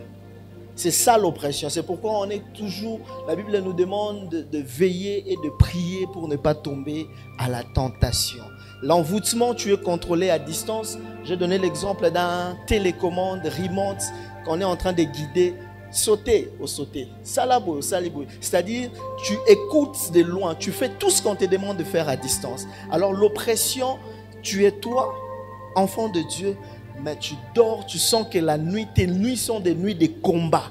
C'est ça l'oppression. C'est pourquoi on est toujours... La Bible nous demande de veiller et de prier pour ne pas tomber à la tentation. L'envoûtement, tu es contrôlé à distance. J'ai donné l'exemple d'un télécommande remote qu'on est en train de guider. Sauter au sauter. Salabo, salibou. C'est-à-dire, tu écoutes de loin. Tu fais tout ce qu'on te demande de faire à distance. Alors l'oppression, tu es toi, enfant de Dieu, mais tu dors, tu sens que la nuit, tes nuits sont des nuits de combat.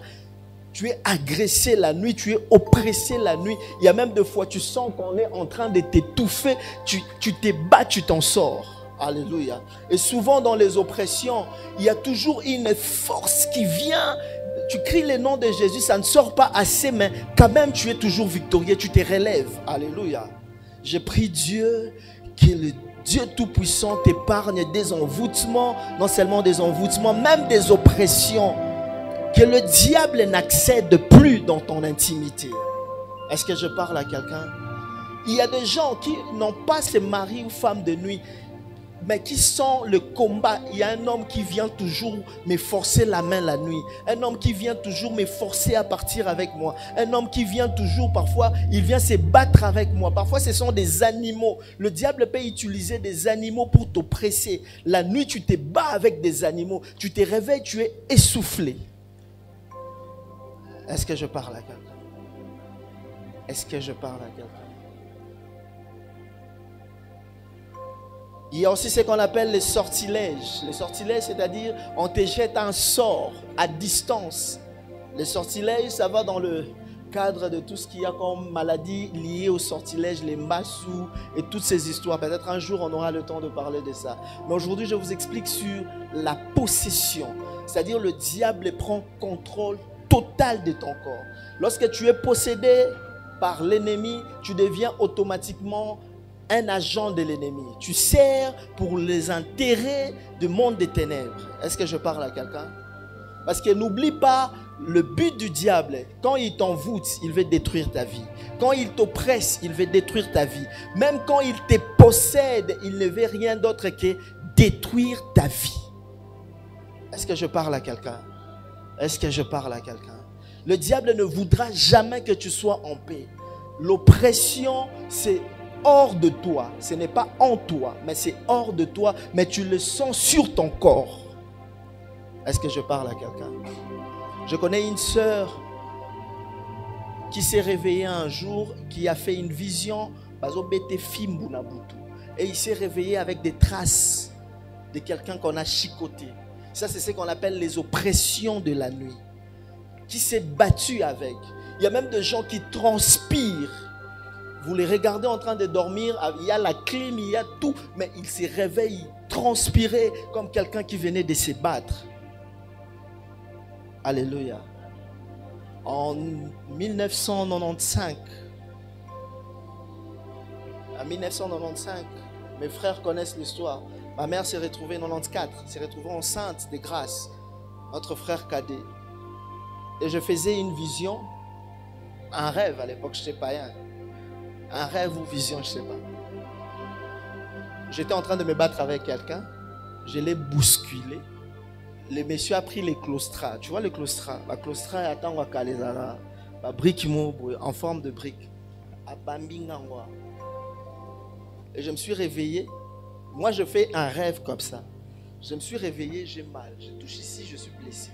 Tu es agressé la nuit, tu es oppressé la nuit. Il y a même des fois, tu sens qu'on est en train de t'étouffer. Tu te bats, tu t'en sors. Alléluia. Et souvent dans les oppressions, il y a toujours une force qui vient. Tu cries le nom de Jésus, ça ne sort pas assez, mais quand même tu es toujours victorieux, tu te relèves. Alléluia. Je prie Dieu que le Dieu Tout-Puissant t'épargne des envoûtements, non seulement des envoûtements, même des oppressions. Que le diable n'accède plus dans ton intimité. Est-ce que je parle à quelqu'un? Il y a des gens qui n'ont pas ce mari ou femme de nuit. mais qui sent le combat. Il y a un homme qui vient toujours me forcer la main la nuit. Un homme qui vient toujours me forcer à partir avec moi. Un homme qui vient toujours, parfois, il vient se battre avec moi. Parfois, ce sont des animaux. Le diable peut utiliser des animaux pour t'oppresser. La nuit, tu te bats avec des animaux. Tu te réveilles, tu es essoufflé. Est-ce que je parle à quelqu'un? Est-ce que je parle à quelqu'un? Il y a aussi ce qu'on appelle les sortilèges. Les sortilèges, c'est-à-dire on te jette un sort à distance. Les sortilèges, ça va dans le cadre de tout ce qu'il y a comme maladie liée aux sortilèges, les massous et toutes ces histoires. Peut-être un jour on aura le temps de parler de ça. Mais aujourd'hui, je vous explique sur la possession. C'est-à-dire le diable prend contrôle total de ton corps. Lorsque tu es possédé par l'ennemi, tu deviens automatiquement un agent de l'ennemi. Tu sers pour les intérêts du monde des ténèbres. Est-ce que je parle à quelqu'un? Parce que n'oublie pas, le but du diable, quand il t'envoûte, il veut détruire ta vie. Quand il t'oppresse, il veut détruire ta vie. Même quand il te possède, il ne veut rien d'autre que détruire ta vie. Est-ce que je parle à quelqu'un? Est-ce que je parle à quelqu'un? Le diable ne voudra jamais que tu sois en paix. L'oppression, c'est hors de toi. Ce n'est pas en toi, mais c'est hors de toi. Mais tu le sens sur ton corps. Est-ce que je parle à quelqu'un? Je connais une sœur qui s'est réveillée un jour, qui a fait une vision. Et il s'est réveillé avec des traces de quelqu'un qu'on a chicoté. Ça, c'est ce qu'on appelle les oppressions de la nuit. Qui s'est battu avec. Il y a même des gens qui transpirent. Vous les regardez en train de dormir, il y a la clim, il y a tout, mais ils se réveillent, transpirés comme quelqu'un qui venait de se battre. Alléluia. En 1995, mes frères connaissent l'histoire. Ma mère s'est retrouvée en 94, s'est retrouvée enceinte de grâce. Notre frère cadet. Et je faisais une vision, un rêve à l'époque, je ne sais pas. Un rêve ou vision, je ne sais pas. J'étais en train de me battre avec quelqu'un. Je l'ai bousculé. Le monsieur a pris les claustras. Tu vois le claustra? Le claustra est en brique en forme de brique. Et je me suis réveillé. Moi, je fais un rêve comme ça. Je me suis réveillé, j'ai mal. Je touche ici, je suis blessé.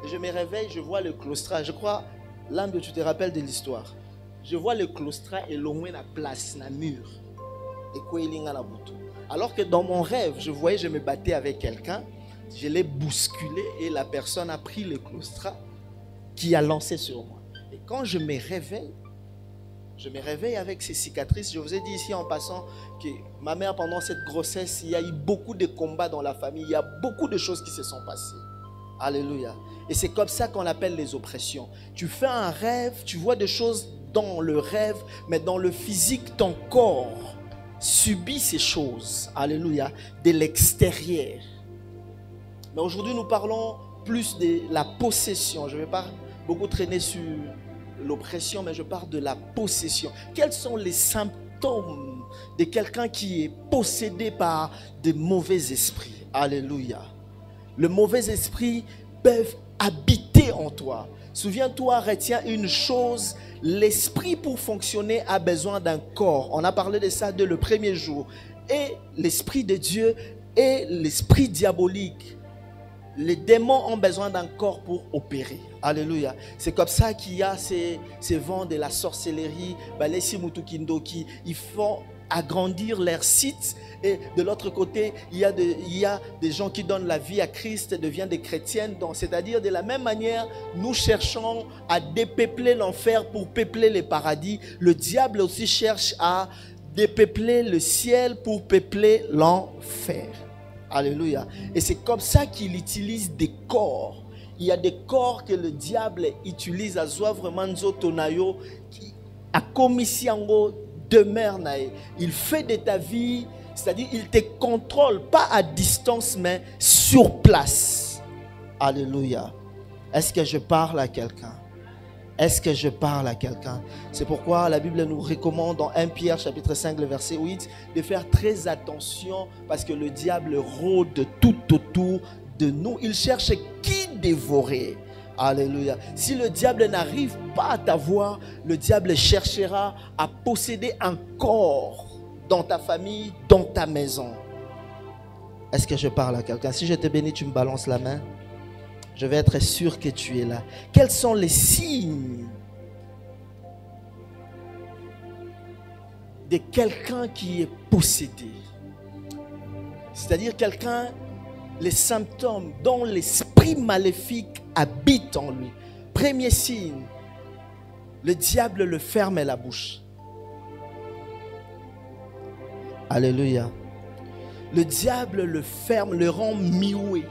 Et je me réveille, je vois le claustra. Je crois, l'âme, tu te rappelles de l'histoire. Je vois le claustra et l'omé la place, la mur. Et quoi il y a la bouton. Alors que dans mon rêve, je voyais, je me battais avec quelqu'un. Je l'ai bousculé et la personne a pris le claustra qui a lancé sur moi. Et quand je me réveille avec ces cicatrices. Je vous ai dit ici en passant que ma mère, pendant cette grossesse, il y a eu beaucoup de combats dans la famille. Il y a beaucoup de choses qui se sont passées. Alléluia. Et c'est comme ça qu'on appelle les oppressions. Tu fais un rêve, tu vois des choses dans le rêve, mais dans le physique, ton corps subit ces choses. Alléluia. De l'extérieur. Mais aujourd'hui, nous parlons plus de la possession. Je ne vais pas beaucoup traîner sur l'oppression, mais je parle de la possession. Quels sont les symptômes de quelqu'un qui est possédé par de mauvais esprits? Alléluia. Le mauvais esprit peuvent habiter en toi. Souviens-toi, retiens une chose, l'esprit pour fonctionner a besoin d'un corps. On a parlé de ça dès le premier jour. Et l'esprit de Dieu et l'esprit diabolique, les démons ont besoin d'un corps pour opérer. Alléluia. C'est comme ça qu'il y a ces vents de la sorcellerie, les Simutukindoki. Ils font agrandir leur site. Et de l'autre côté, il y a des gens qui donnent la vie à Christ, deviennent des chrétiennes. C'est-à-dire, de la même manière, nous cherchons à dépeupler l'enfer pour peupler les paradis. Le diable aussi cherche à dépeupler le ciel pour peupler l'enfer. Alléluia. Et c'est comme ça qu'il utilise des corps. Il y a des corps que le diable utilise à Zoivre Manzo Tonayo, qui a commis demeure. Il fait de ta vie, c'est-à-dire il te contrôle, pas à distance, mais sur place. Alléluia. Est-ce que je parle à quelqu'un? Est-ce que je parle à quelqu'un? C'est pourquoi la Bible nous recommande dans 1 Pierre chapitre 5 le verset 8 de faire très attention parce que le diable rôde tout autour de nous. Il cherche qui dévorer. Alléluia. Si le diable n'arrive pas à t'avoir, le diable cherchera à posséder un corps dans ta famille, dans ta maison. Est-ce que je parle à quelqu'un? Si je te bénis, tu me balances la main. Je vais être sûr que tu es là. Quels sont les signes de quelqu'un qui est possédé? C'est-à-dire quelqu'un, les symptômes dont l'esprit maléfique habite en lui. Premier signe, le diable le ferme la bouche. Alléluia. Le diable le ferme, le rend muet.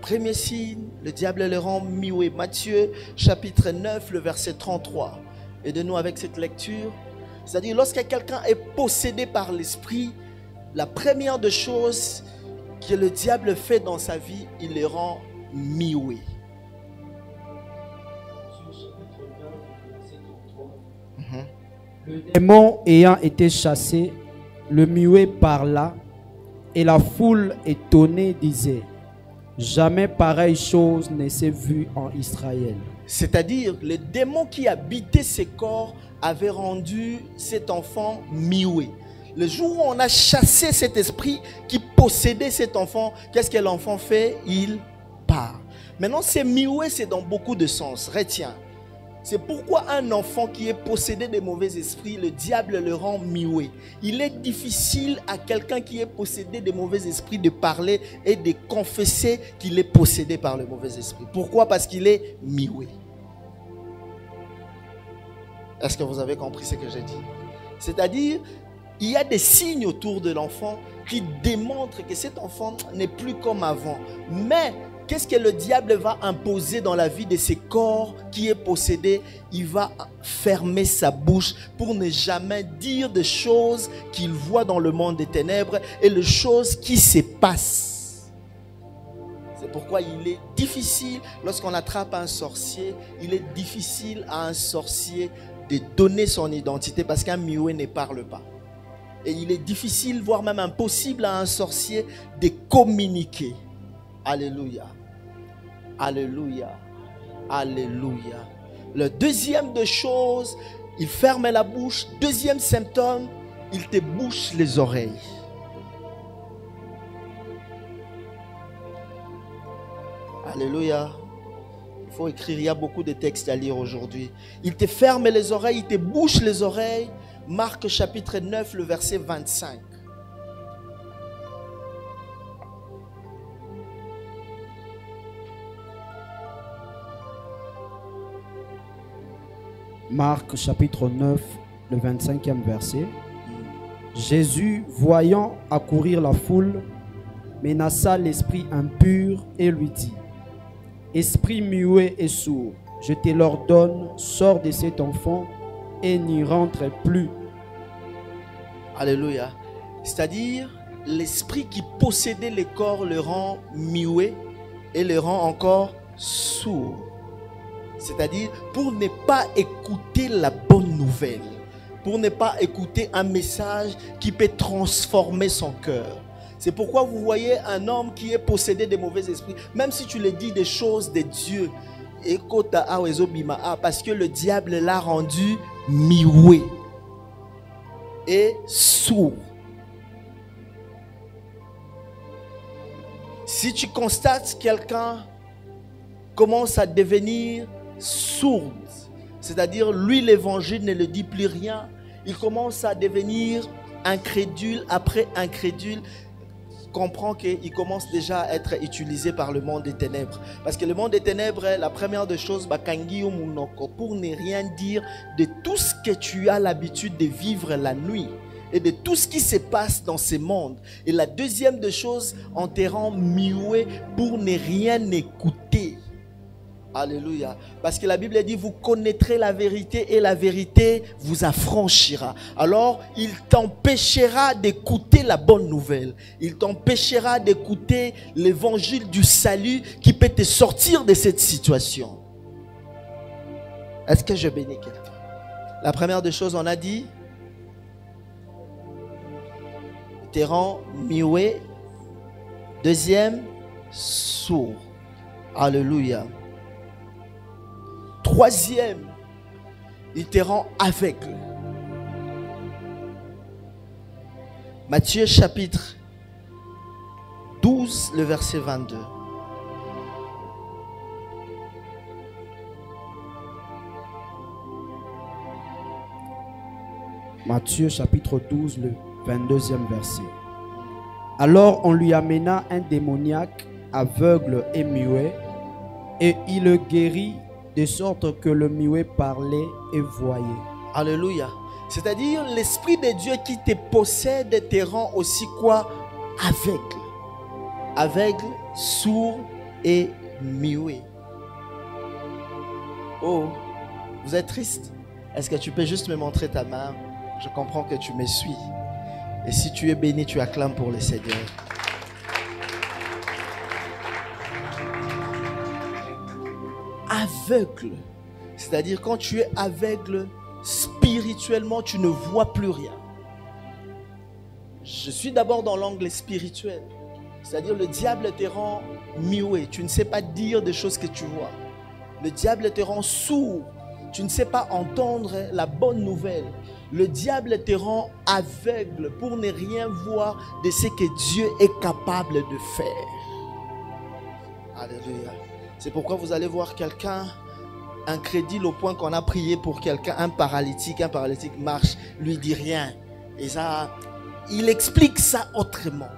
Premier signe, le diable le rend muet. Matthieu chapitre 9, le verset 33. Aidez-nous avec cette lecture. C'est-à-dire, lorsque quelqu'un est possédé par l'esprit, la première des choses que le diable fait dans sa vie, il le rend muet. Le démon ayant été chassé, le muet parla, et la foule étonnée disait: jamais pareille chose ne s'est vue en Israël. C'est-à-dire, le démon qui habitait ses corps avait rendu cet enfant muet. Le jour où on a chassé cet esprit qui possédait cet enfant, qu'est-ce que l'enfant fait? Il part. Maintenant, c'est muet, c'est dans beaucoup de sens. Retiens. C'est pourquoi un enfant qui est possédé de mauvais esprits, le diable le rend muet. Il est difficile à quelqu'un qui est possédé de mauvais esprits de parler et de confesser qu'il est possédé par le mauvais esprit. Pourquoi? Parce qu'il est muet. Est-ce que vous avez compris ce que j'ai dit? C'est-à-dire, il y a des signes autour de l'enfant qui démontrent que cet enfant n'est plus comme avant. Mais qu'est-ce que le diable va imposer dans la vie de ce corps qui est possédé? Il va fermer sa bouche pour ne jamais dire des choses qu'il voit dans le monde des ténèbres et les choses qui se passent. C'est pourquoi il est difficile, lorsqu'on attrape un sorcier, il est difficile à un sorcier de donner son identité parce qu'un muet ne parle pas. Et il est difficile, voire même impossible à un sorcier de communiquer. Alléluia. Alléluia. Alléluia. Le deuxième des choses, il ferme la bouche. Deuxième symptôme, il te bouche les oreilles. Alléluia. Il faut écrire, il y a beaucoup de textes à lire aujourd'hui. Il te ferme les oreilles, il te bouche les oreilles. Marc chapitre 9, le verset 25. Marc chapitre 9, le 25e verset. Jésus, voyant accourir la foule, menaça l'esprit impur et lui dit: esprit muet et sourd, je te l'ordonne, sors de cet enfant et n'y rentre plus. Alléluia. C'est-à-dire, l'esprit qui possédait les corps le rend muet et le rend encore sourd. C'est-à-dire, pour ne pas écouter la bonne nouvelle, pour ne pas écouter un message qui peut transformer son cœur. C'est pourquoi vous voyez un homme qui est possédé de mauvais esprits, même si tu lui dis des choses de Dieu, parce que le diable l'a rendu muet et sourd. Si tu constates quelqu'un commence à devenir sourd, c'est-à-dire lui l'évangile ne le dit plus rien, il commence à devenir incrédule après incrédule, comprend qu'il commence déjà à être utilisé par le monde des ténèbres. Parce que le monde des ténèbres, la première des choses, pour ne rien dire de tout ce que tu as l'habitude de vivre la nuit et de tout ce qui se passe dans ce monde. Et la deuxième des choses, on te rend muet pour ne rien écouter. Alléluia. Parce que la Bible dit, vous connaîtrez la vérité et la vérité vous affranchira. Alors, il t'empêchera d'écouter la bonne nouvelle. Il t'empêchera d'écouter l'évangile du salut qui peut te sortir de cette situation. Est-ce que je bénis quelqu'un? La première des choses, on a dit, il te rend muet. Deuxième, sourd. Alléluia. Troisième, il te rend aveugle. Matthieu chapitre 12, le verset 22. Matthieu chapitre 12, le 22e verset. Alors on lui amena un démoniaque aveugle et muet, et il le guérit de sorte que le muet parlait et voyait. Alléluia. C'est-à-dire l'Esprit de Dieu qui te possède te rend aussi quoi? Aveugle. Aveugle, sourd et muet. Oh, vous êtes triste? Est-ce que tu peux juste me montrer ta main? Je comprends que tu me suis. Et si tu es béni, tu acclames pour le Seigneur. Aveugle. C'est-à-dire quand tu es aveugle, spirituellement, tu ne vois plus rien. Je suis d'abord dans l'angle spirituel. C'est-à-dire le diable te rend muet. Tu ne sais pas dire des choses que tu vois. Le diable te rend sourd. Tu ne sais pas entendre la bonne nouvelle. Le diable te rend aveugle pour ne rien voir de ce que Dieu est capable de faire. Alléluia. C'est pourquoi vous allez voir quelqu'un incrédule au point qu'on a prié pour quelqu'un, un paralytique marche, lui dit rien. Et ça, il explique ça autrement.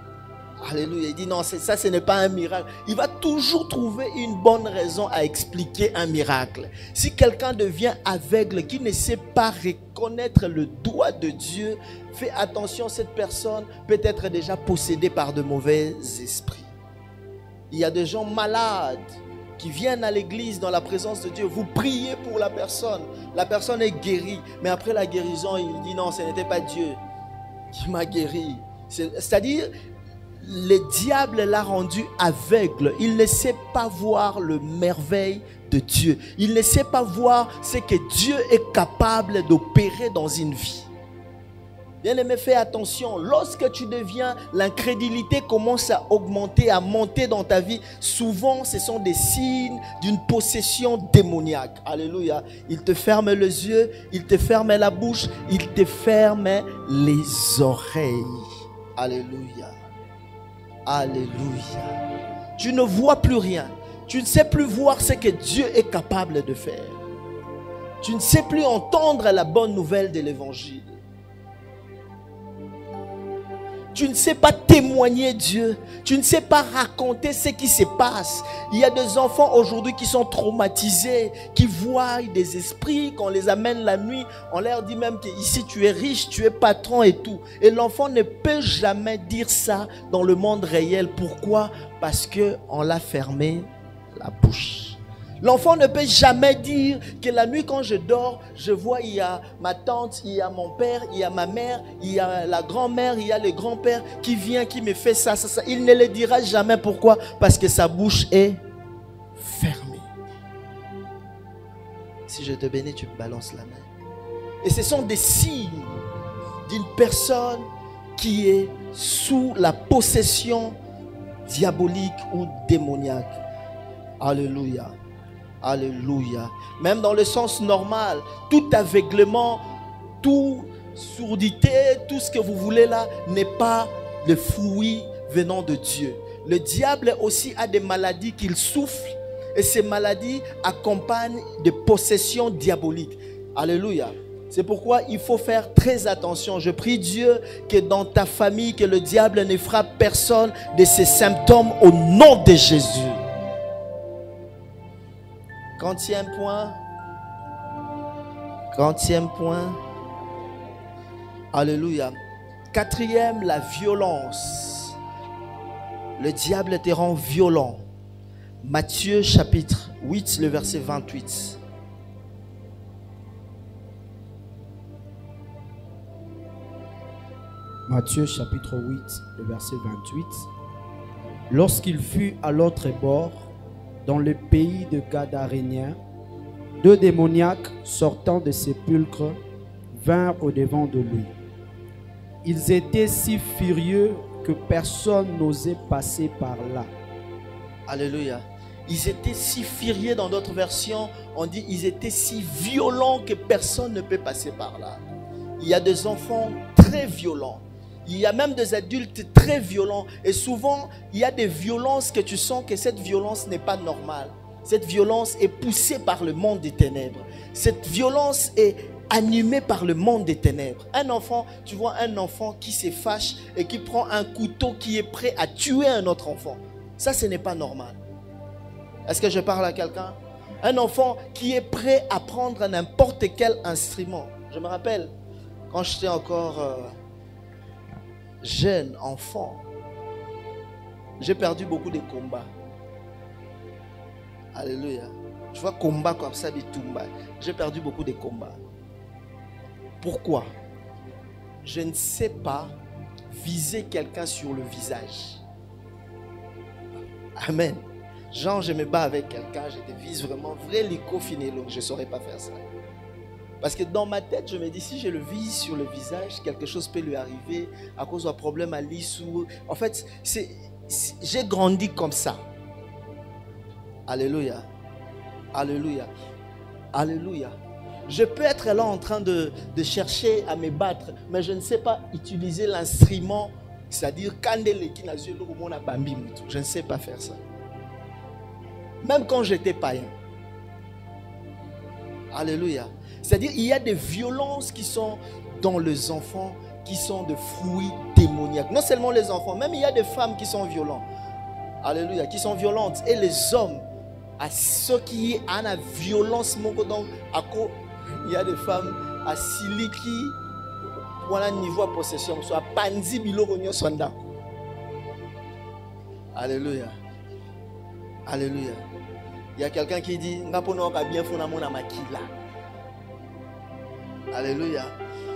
Alléluia. Il dit non, ça ce n'est pas un miracle. Il va toujours trouver une bonne raison à expliquer un miracle. Si quelqu'un devient aveugle, qui ne sait pas reconnaître le doigt de Dieu, fais attention, cette personne peut être déjà possédée par de mauvais esprits. Il y a des gens malades qui viennent à l'église dans la présence de Dieu. Vous priez pour la personne est guérie. Mais après la guérison, il dit non, ce n'était pas Dieu qui m'a guéri. C'est-à-dire, le diable l'a rendu aveugle. Il ne sait pas voir le merveille de Dieu. Il ne sait pas voir ce que Dieu est capable d'opérer dans une vie. Bien-aimé, fais attention. Lorsque tu deviens, l'incrédulité commence à augmenter, à monter dans ta vie. Souvent, ce sont des signes d'une possession démoniaque. Alléluia. Il te ferme les yeux, il te ferme la bouche, il te ferme les oreilles. Alléluia. Alléluia. Tu ne vois plus rien. Tu ne sais plus voir ce que Dieu est capable de faire. Tu ne sais plus entendre la bonne nouvelle de l'évangile. Tu ne sais pas témoigner Dieu. Tu ne sais pas raconter ce qui se passe. Il y a des enfants aujourd'hui qui sont traumatisés, qui voient des esprits, qu'on les amène la nuit. On leur dit même que ici tu es riche, tu es patron et tout. Et l'enfant ne peut jamais dire ça dans le monde réel. Pourquoi? Parce qu'on l'a fermé la bouche. L'enfant ne peut jamais dire que la nuit quand je dors, je vois il y a ma tante, il y a mon père, il y a ma mère, il y a la grand-mère, il y a le grand-père qui vient, qui me fait ça, ça, ça. Il ne le dira jamais. Pourquoi? Parce que sa bouche est fermée. Si je te bénis, tu me balances la main. Et ce sont des signes d'une personne qui est sous la possession diabolique ou démoniaque. Alléluia. Alléluia. Même dans le sens normal, tout aveuglement, toute sourdité, tout ce que vous voulez là, n'est pas le fruit venant de Dieu. Le diable aussi a des maladies qu'il souffle, et ces maladies accompagnent des possessions diaboliques. Alléluia. C'est pourquoi il faut faire très attention. Je prie Dieu que dans ta famille, que le diable ne frappe personne de ces symptômes au nom de Jésus. 40e point. 40e point. Alléluia. 4e, la violence. Le diable te rend violent. Matthieu chapitre 8, le verset 28. Matthieu chapitre 8, le verset 28. Lorsqu'il fut à l'autre bord, dans le pays de Gadaréniens, 2 démoniaques sortant des sépulcres vinrent au-devant de lui. Ils étaient si furieux que personne n'osait passer par là. Alléluia. Ils étaient si furieux, dans d'autres versions, on dit ils étaient si violents que personne ne peut passer par là. Il y a des enfants très violents. Il y a même des adultes très violents. Et souvent, il y a des violences que tu sens que cette violence n'est pas normale. Cette violence est poussée par le monde des ténèbres. Cette violence est animée par le monde des ténèbres. Un enfant, tu vois un enfant qui se fâche et qui prend un couteau qui est prêt à tuer un autre enfant. Ça, ce n'est pas normal. Est-ce que je parle à quelqu'un? Un enfant qui est prêt à prendre n'importe quel instrument. Je me rappelle, quand j'étais encore jeune, enfant, j'ai perdu beaucoup de combats. Alléluia. Je vois combat comme ça, des Tumba. J'ai perdu beaucoup de combats. Pourquoi? Je ne sais pas viser quelqu'un sur le visage. Amen. Genre, je me bats avec quelqu'un, je te vise vraiment, vrai lico finelo, je ne saurais pas faire ça. Parce que dans ma tête, je me dis, si je le vise sur le visage, quelque chose peut lui arriver à cause d'un problème à l'issue. En fait, j'ai grandi comme ça. Alléluia. Alléluia. Alléluia. Je peux être là en train de chercher à me battre, mais je ne sais pas utiliser l'instrument, c'est-à-dire je ne sais pas faire ça. Même quand j'étais païen. Alléluia. C'est-à-dire il y a des violences qui sont dans les enfants, qui sont des fruits démoniaques. Non seulement les enfants, même il y a des femmes qui sont violentes. Alléluia, qui sont violentes. Et les hommes, à ceux qui ont la violence, donc il y a des femmes à siliki, voilà niveau de possession, soit panzi bilogogno sonda. Alléluia. Alléluia. Il y a quelqu'un qui dit ngapono ka bien fona mona makila. Alléluia.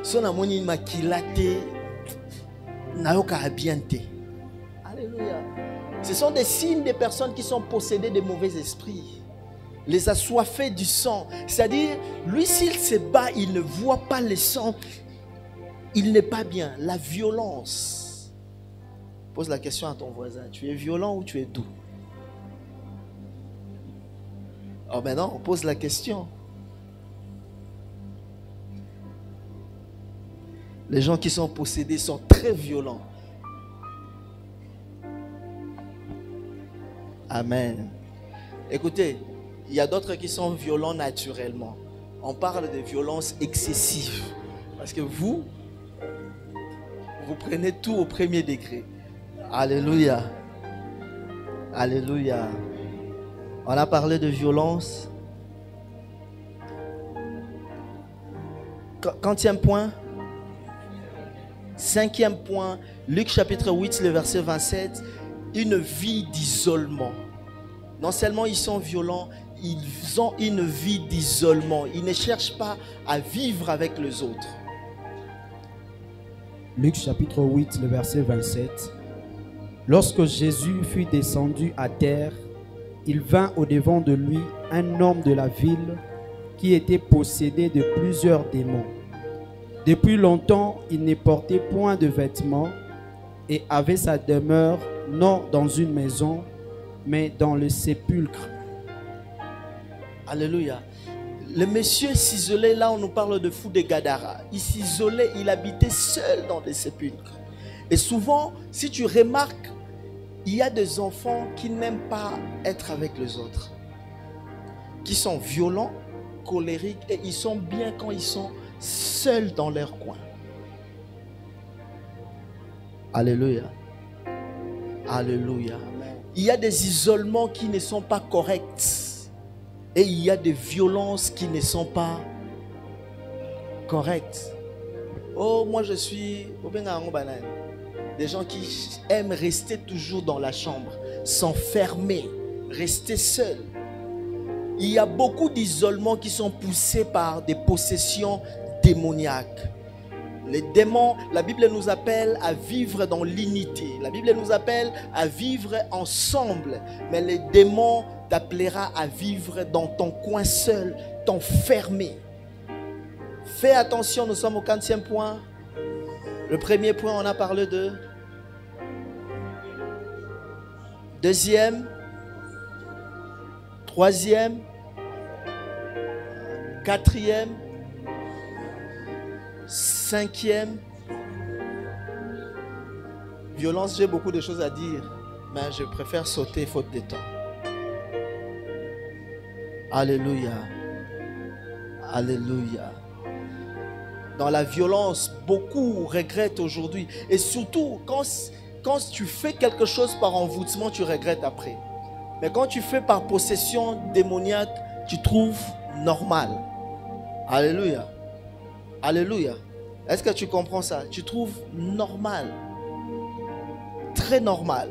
Son amoni makila te nayoka bien te. Alléluia. Ce sont des signes des personnes qui sont possédées de mauvais esprits. Les assoiffés du sang. C'est-à-dire, lui s'il se bat, il ne voit pas le sang. Il n'est pas bien. La violence. Pose la question à ton voisin. Tu es violent ou tu es doux? Oh ben non, on pose la question. Les gens qui sont possédés sont très violents. Amen. Écoutez, il y a d'autres qui sont violents naturellement. On parle de violence excessive. Parce que vous prenez tout au premier degré. Alléluia. Alléluia. On a parlé de violence. Quantième point? 5e point. Luc chapitre 8, le verset 27. Une vie d'isolement. Non seulement ils sont violents, ils ont une vie d'isolement. Ils ne cherchent pas à vivre avec les autres. Luc chapitre 8, le verset 27. Lorsque Jésus fut descendu à terre, il vint au-devant de lui un homme de la ville qui était possédé de plusieurs démons. Depuis longtemps, il ne portait point de vêtements et avait sa demeure non dans une maison, mais dans le sépulcre. Alléluia. Le monsieur s'isolait, là on nous parle de fou de Gadara. Il s'isolait, il habitait seul dans les sépulcres. Et souvent, si tu remarques, il y a des enfants qui n'aiment pas être avec les autres. Qui sont violents, colériques, et ils sont bien quand ils sont seuls dans leur coin. Alléluia. Alléluia. Il y a des isolements qui ne sont pas corrects. Et il y a des violences qui ne sont pas correctes. Oh, moi je suis des gens qui aiment rester toujours dans la chambre, s'enfermer, rester seuls. Il y a beaucoup d'isolements qui sont poussés par des possessions démoniaques. Les démons, la Bible nous appelle à vivre dans l'unité. La Bible nous appelle à vivre ensemble. Mais les démons t'appellera à vivre dans ton coin seul, t'enfermer. Fais attention, nous sommes au 4e point. Le premier point, on a parlé de. Deuxième. Troisième. Quatrième. Cinquième. Violence, j'ai beaucoup de choses à dire, mais je préfère sauter faute de temps. Alléluia. Alléluia. Dans la violence, beaucoup regrettent aujourd'hui. Et surtout, quand tu fais quelque chose par envoûtement, tu regrettes après. Mais quand tu fais par possession démoniaque, tu trouves normal. Alléluia. Alléluia. Est-ce que tu comprends ça? Tu trouves normal. Très normal.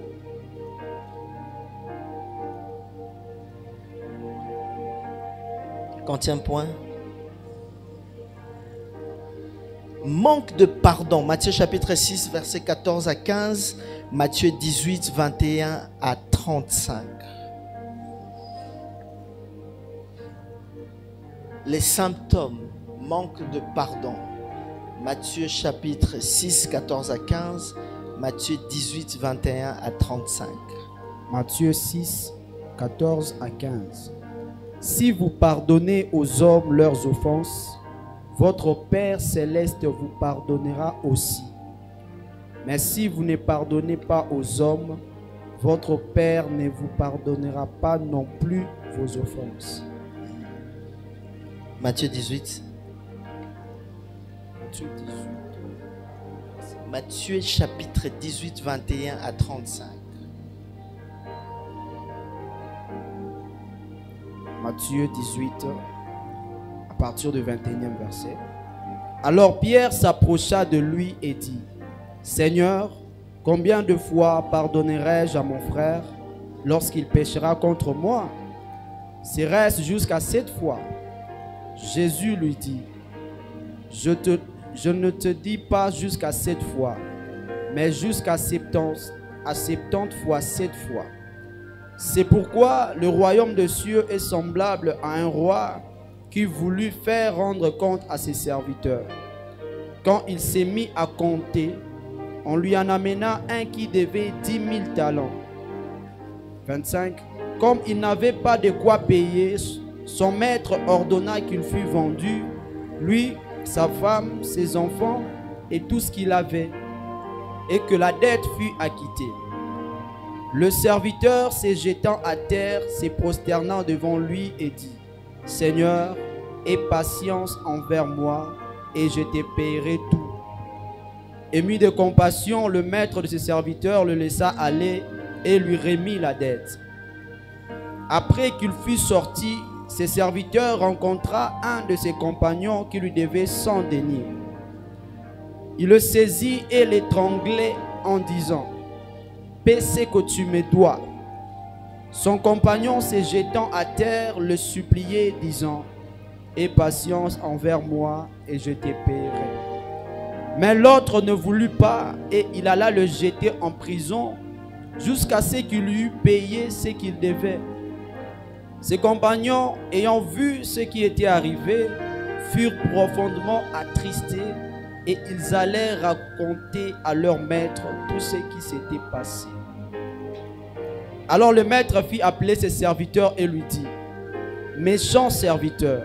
Quantième point. Manque de pardon. Matthieu chapitre 6, versets 14 à 15. Matthieu 18, 21 à 35. Les symptômes. Manque de pardon. Matthieu chapitre 6, 14 à 15. Matthieu 18, 21 à 35. Matthieu 6, 14 à 15. Si vous pardonnez aux hommes leurs offenses, votre Père céleste vous pardonnera aussi. Mais si vous ne pardonnez pas aux hommes, votre Père ne vous pardonnera pas non plus vos offenses. Matthieu 18. Matthieu chapitre 18, 21 à 35. Matthieu 18, à partir du 21e verset. Alors Pierre s'approcha de lui et dit, Seigneur, combien de fois pardonnerai-je à mon frère lorsqu'il péchera contre moi? Serait-ce jusqu'à 7 fois? Jésus lui dit, je ne te dis pas jusqu'à 7 fois, mais jusqu'à 70 fois 7 fois. C'est pourquoi le royaume des cieux est semblable à un roi qui voulut faire rendre compte à ses serviteurs. Quand il s'est mis à compter, on lui en amena un qui devait 10 000 talents. 25. Comme il n'avait pas de quoi payer, son maître ordonna qu'il fût vendu, lui, sa femme, ses enfants et tout ce qu'il avait, et que la dette fût acquittée. Le serviteur, se jetant à terre, se prosternant devant lui et dit, Seigneur, aie patience envers moi et je te paierai tout. Ému de compassion, le maître de ses serviteurs le laissa aller et lui remit la dette. Après qu'il fut sorti, ses serviteurs rencontra un de ses compagnons qui lui devait 100 deniers. Il le saisit et l'étranglait en disant, paie ce que tu me dois. Son compagnon, se jetant à terre, le suppliait, disant, aie patience envers moi et je te paierai. Mais l'autre ne voulut pas et il alla le jeter en prison jusqu'à ce qu'il eût payé ce qu'il devait. Ses compagnons, ayant vu ce qui était arrivé, furent profondément attristés et ils allèrent raconter à leur maître tout ce qui s'était passé. Alors le maître fit appeler ses serviteurs et lui dit, méchant serviteur,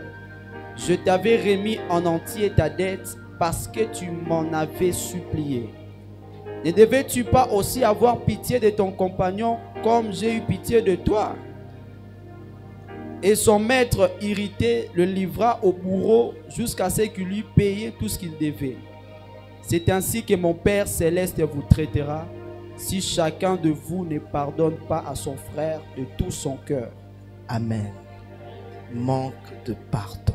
je t'avais remis en entier ta dette parce que tu m'en avais supplié. Ne devais-tu pas aussi avoir pitié de ton compagnon comme j'ai eu pitié de toi? Et son maître irrité le livra au bourreau jusqu'à ce qu'il lui paye tout ce qu'il devait. C'est ainsi que mon Père céleste vous traitera si chacun de vous ne pardonne pas à son frère de tout son cœur. Amen. Manque de pardon.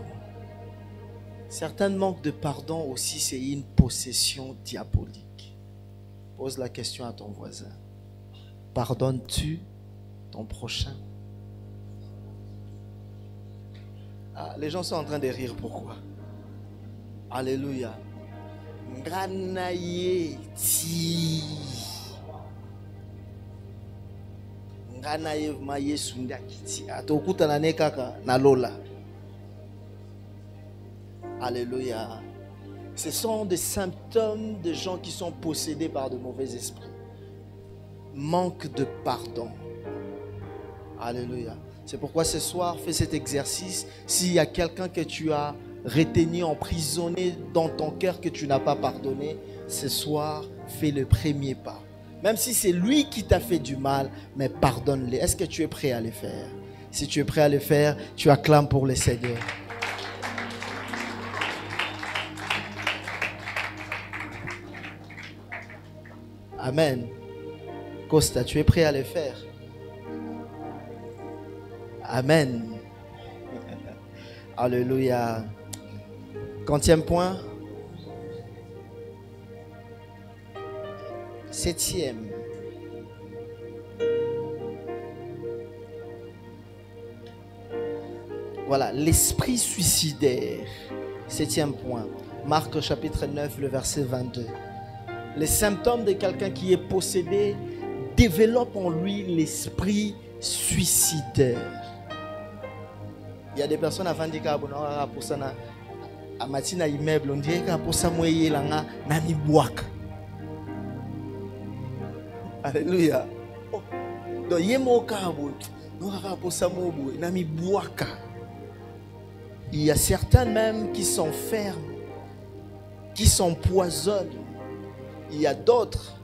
Certains manques de pardon aussi, c'est une possession diabolique. Pose la question à ton voisin. Pardonnes-tu ton prochain? Ah, les gens sont en train de rire. Pourquoi? Alléluia. Nganaye ti. Nganaye maye sundakiti. Atokuta na nekaka na lola. Alléluia. Ce sont des symptômes de gens qui sont possédés par de mauvais esprits. Manque de pardon. Alléluia. C'est pourquoi ce soir, fais cet exercice. S'il y a quelqu'un que tu as retenu, emprisonné dans ton cœur, que tu n'as pas pardonné, ce soir, fais le premier pas. Même si c'est lui qui t'a fait du mal, mais pardonne-le. Est-ce que tu es prêt à le faire? Si tu es prêt à le faire, tu acclames pour le Seigneur. Amen. Costa, tu es prêt à le faire? Amen. Alléluia. 40e point. 7e. Voilà, l'esprit suicidaire. 7e point. Marc chapitre 9, le verset 22. Les symptômes de quelqu'un qui est possédé développent en lui l'esprit suicidaire. Il y a des personnes avant de dire pour ça à matina immeuble on dirait que pour ça moi yelanga na mibuaka. Alléluia. Donc yemo kabo no pour ça mo na mibuaka. Il y a certains même qui s'enferment, qui s'empoisonnent. Il y a d'autres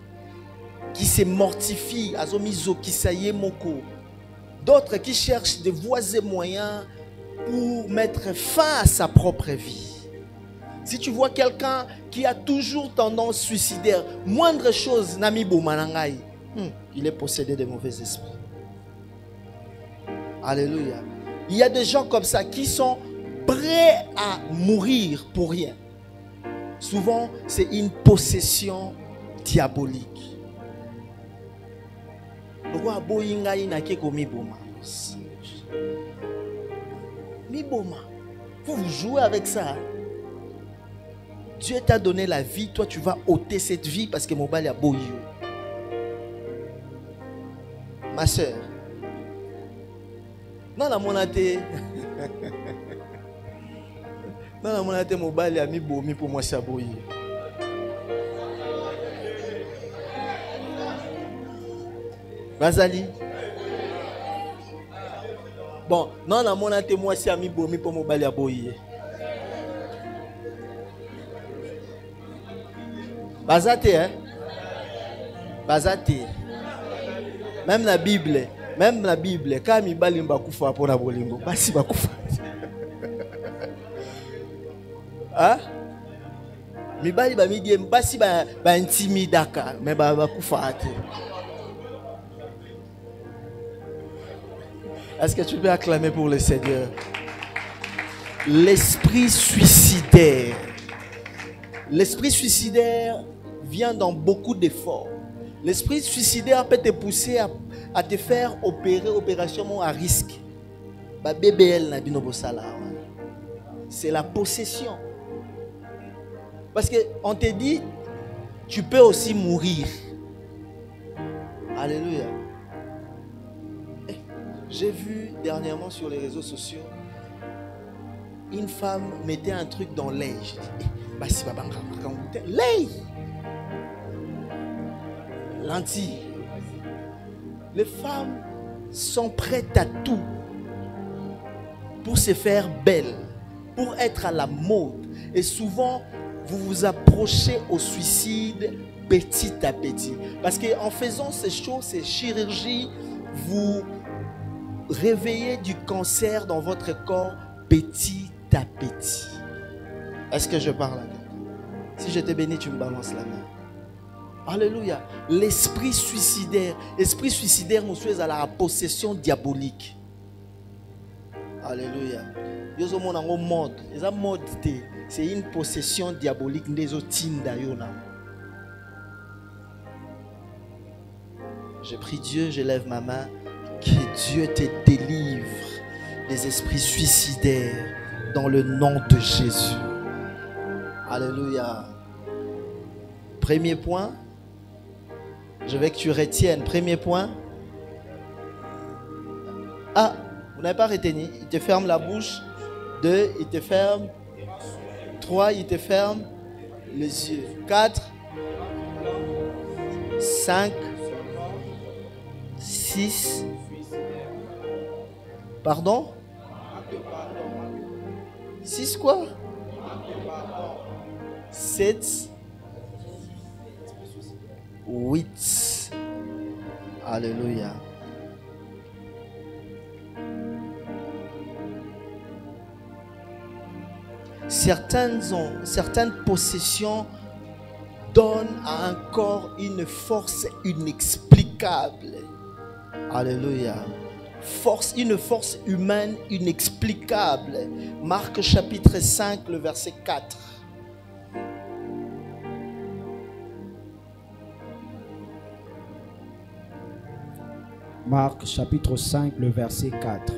qui se mortifient, azomizo kisaye moko. D'autres qui cherchent des voies et moyens pour mettre fin à sa propre vie. Si tu vois quelqu'un qui a toujours tendance suicidaire, moindre chose, nami bomanangai, il est possédé de mauvais esprits. Alléluia. Il y a des gens comme ça qui sont prêts à mourir pour rien. Souvent, c'est une possession diabolique. Vous jouez avec ça. Dieu t'a donné la vie, toi tu vas ôter cette vie parce que mon bal a beau. Ma soeur, non la monate. Non la monate mon bal a mis bomi pour moi ça beau. Bazali. Bon, non la monate moi c'est ami bomi pour mon bal a beau. Bazate, hein? Bazate. Même la Bible, quand mi bali mbakufa pour la bolingo, basi bakufa. Hein? Mi bali ba mi die basi ba intimidaka, mais bakufa ate. Est-ce que tu peux acclamer pour le Seigneur? L'esprit suicidaire. L'esprit suicidaire vient dans beaucoup d'efforts. L'esprit suicidaire peut te pousser à te faire opérer opération à risque. C'est la possession. Parce qu'on te dit, tu peux aussi mourir. Alléluia. J'ai vu dernièrement sur les réseaux sociaux, une femme mettait un truc dans l'air. L'ail. Lentilles. Les femmes sont prêtes à tout pour se faire belles, pour être à la mode. Et souvent, vous vous approchez au suicide petit à petit. Parce qu'en faisant ces choses, ces chirurgies, vous réveillez du cancer dans votre corps petit à petit. Est-ce que je parle à quelqu'un? Si je te bénis, tu me balances la main. Alléluia. L'esprit suicidaire nous fait à la possession diabolique. Alléluia. C'est une possession diabolique. Je prie Dieu, je lève ma main, que Dieu te délivre des esprits suicidaires dans le nom de Jésus. Alléluia. Premier point. Je veux que tu retiennes. Premier point. Ah, vous n'avez pas retenu. Il te ferme la bouche. 2, il te ferme 3, il te ferme les yeux. 4, 5, 6. Pardon? 6 quoi? 7, 8. Alléluia. Certaines possessions donnent à un corps une force inexplicable. Alléluia. Une force humaine inexplicable. Marc chapitre 5, le verset 4. Marc chapitre 5, le verset 4.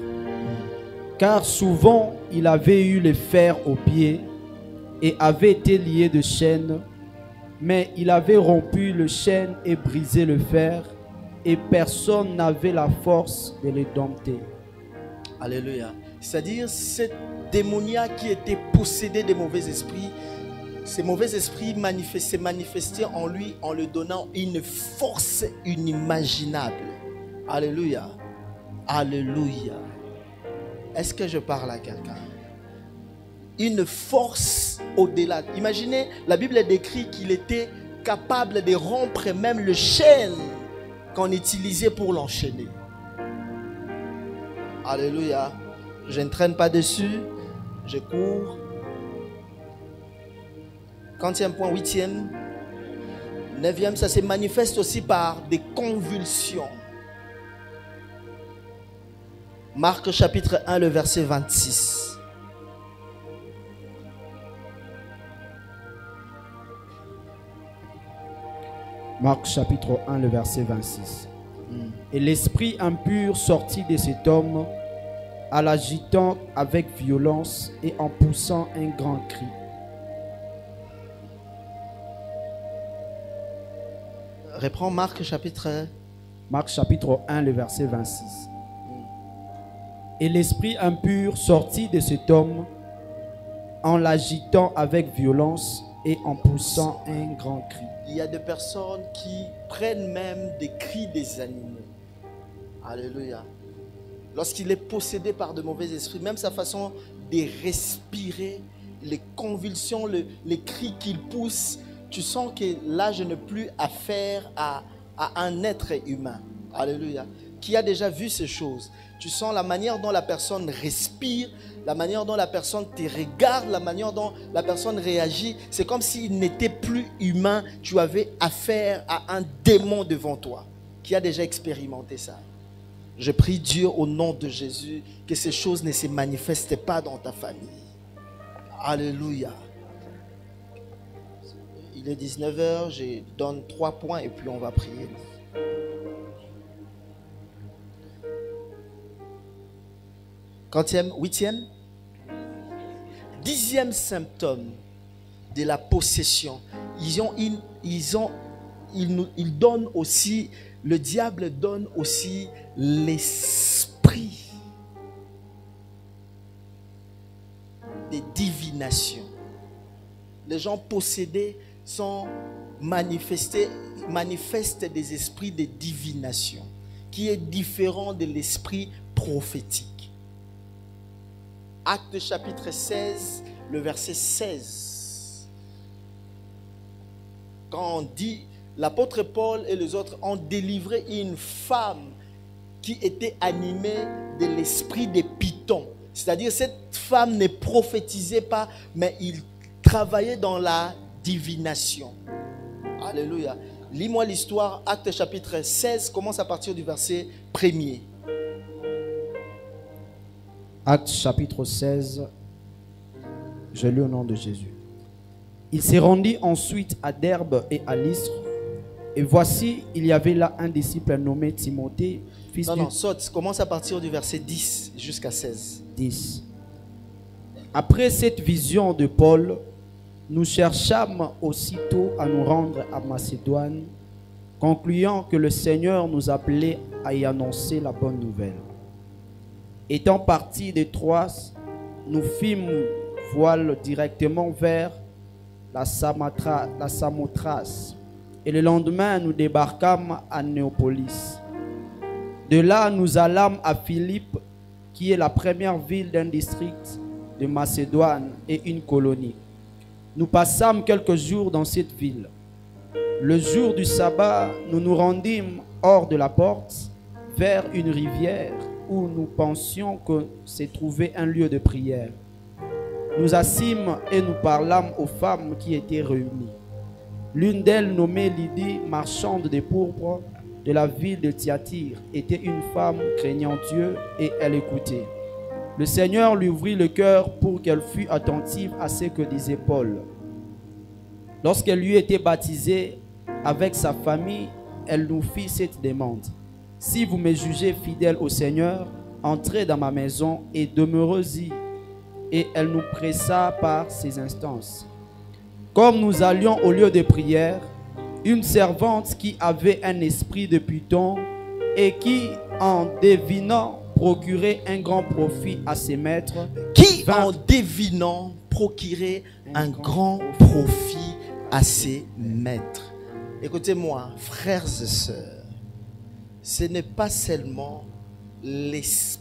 Car souvent il avait eu les fers aux pieds et avait été lié de chaînes, mais il avait rompu le chêne et brisé le fer, et personne n'avait la force de les dompter. Alléluia. C'est-à-dire, ce démoniaque qui était possédé des mauvais esprits, ces mauvais esprits s'est manifesté en lui en lui donnant une force inimaginable. Alléluia. Alléluia. Est-ce que je parle à quelqu'un? Une force au-delà. Imaginez, la Bible décrit qu'il était capable de rompre même le chêne qu'on utilisait pour l'enchaîner. Alléluia. Je ne traîne pas dessus. Je cours. 40e point, 8e. 9e, ça se manifeste aussi par des convulsions. Marc chapitre 1, le verset 26. Marc chapitre 1, le verset 26. Et l'esprit impur sortit de cet homme, en l'agitant avec violence et en poussant un grand cri. Reprends Marc chapitre 1, le verset 26. Et l'esprit impur sortit de cet homme, en l'agitant avec violence et en poussant un grand cri. Il y a des personnes qui prennent même des cris des animaux. Alléluia. Lorsqu'il est possédé par de mauvais esprits, même sa façon de respirer, les convulsions, les cris qu'il pousse, tu sens que là, je n'ai plus affaire à un être humain. Alléluia. Qui a déjà vu ces choses? Tu sens la manière dont la personne respire, la manière dont la personne te regarde, la manière dont la personne réagit. C'est comme s'il n'était plus humain. Tu avais affaire à un démon devant toi. Qui a déjà expérimenté ça? Je prie Dieu au nom de Jésus que ces choses ne se manifestent pas dans ta famille. Alléluia. Il est 19h, je donne 3 points et puis on va prier. Quantième, 8e, 10e symptôme de la possession. Il donne aussi, le diable donne aussi l'esprit de divination. Les gens possédés sont manifestent des esprits de divination qui est différent de l'esprit prophétique. Actes chapitre 16, le verset 16. Quand on dit, l'apôtre Paul et les autres ont délivré une femme qui était animée de l'esprit des pythons. C'est-à-dire, cette femme ne prophétisait pas, mais il travaillait dans la divination. Alléluia. Lis-moi l'histoire, Actes chapitre 16, commence à partir du verset 1er. Actes chapitre 16, je lis au nom de Jésus. Il s'est rendu ensuite à Derbe et à Lystre. Et voici, il y avait là un disciple nommé Timothée, fils du... Non, saute, commence à partir du verset 10 jusqu'à 16. 10. Après cette vision de Paul, nous cherchâmes aussitôt à nous rendre à Macédoine, concluant que le Seigneur nous appelait à y annoncer la bonne nouvelle. Étant partis de Troas, nous fîmes voile directement vers la Samothrace. Et le lendemain, nous débarquâmes à Néapolis. De là, nous allâmes à Philippe, qui est la première ville d'un district de Macédoine et une colonie. Nous passâmes quelques jours dans cette ville. Le jour du sabbat, nous nous rendîmes hors de la porte, vers une rivière où nous pensions que s'est trouvé un lieu de prière. Nous assîmes et nous parlâmes aux femmes qui étaient réunies. L'une d'elles, nommée Lydie, marchande de pourpre de la ville de Thyatire, était une femme craignant Dieu et elle écoutait. Le Seigneur lui ouvrit le cœur pour qu'elle fût attentive à ce que disait Paul. Lorsqu'elle lui était baptisée avec sa famille, elle nous fit cette demande. Si vous me jugez fidèle au Seigneur, entrez dans ma maison et demeurez-y. Et elle nous pressa par ses instances. Comme nous allions au lieu de prière, une servante qui avait un esprit de Python et qui, en devinant, procurait un grand profit à ses maîtres. Qui, en devinant, procurait un grand profit à ses maîtres. Écoutez-moi, frères et sœurs, ce n'est pas seulement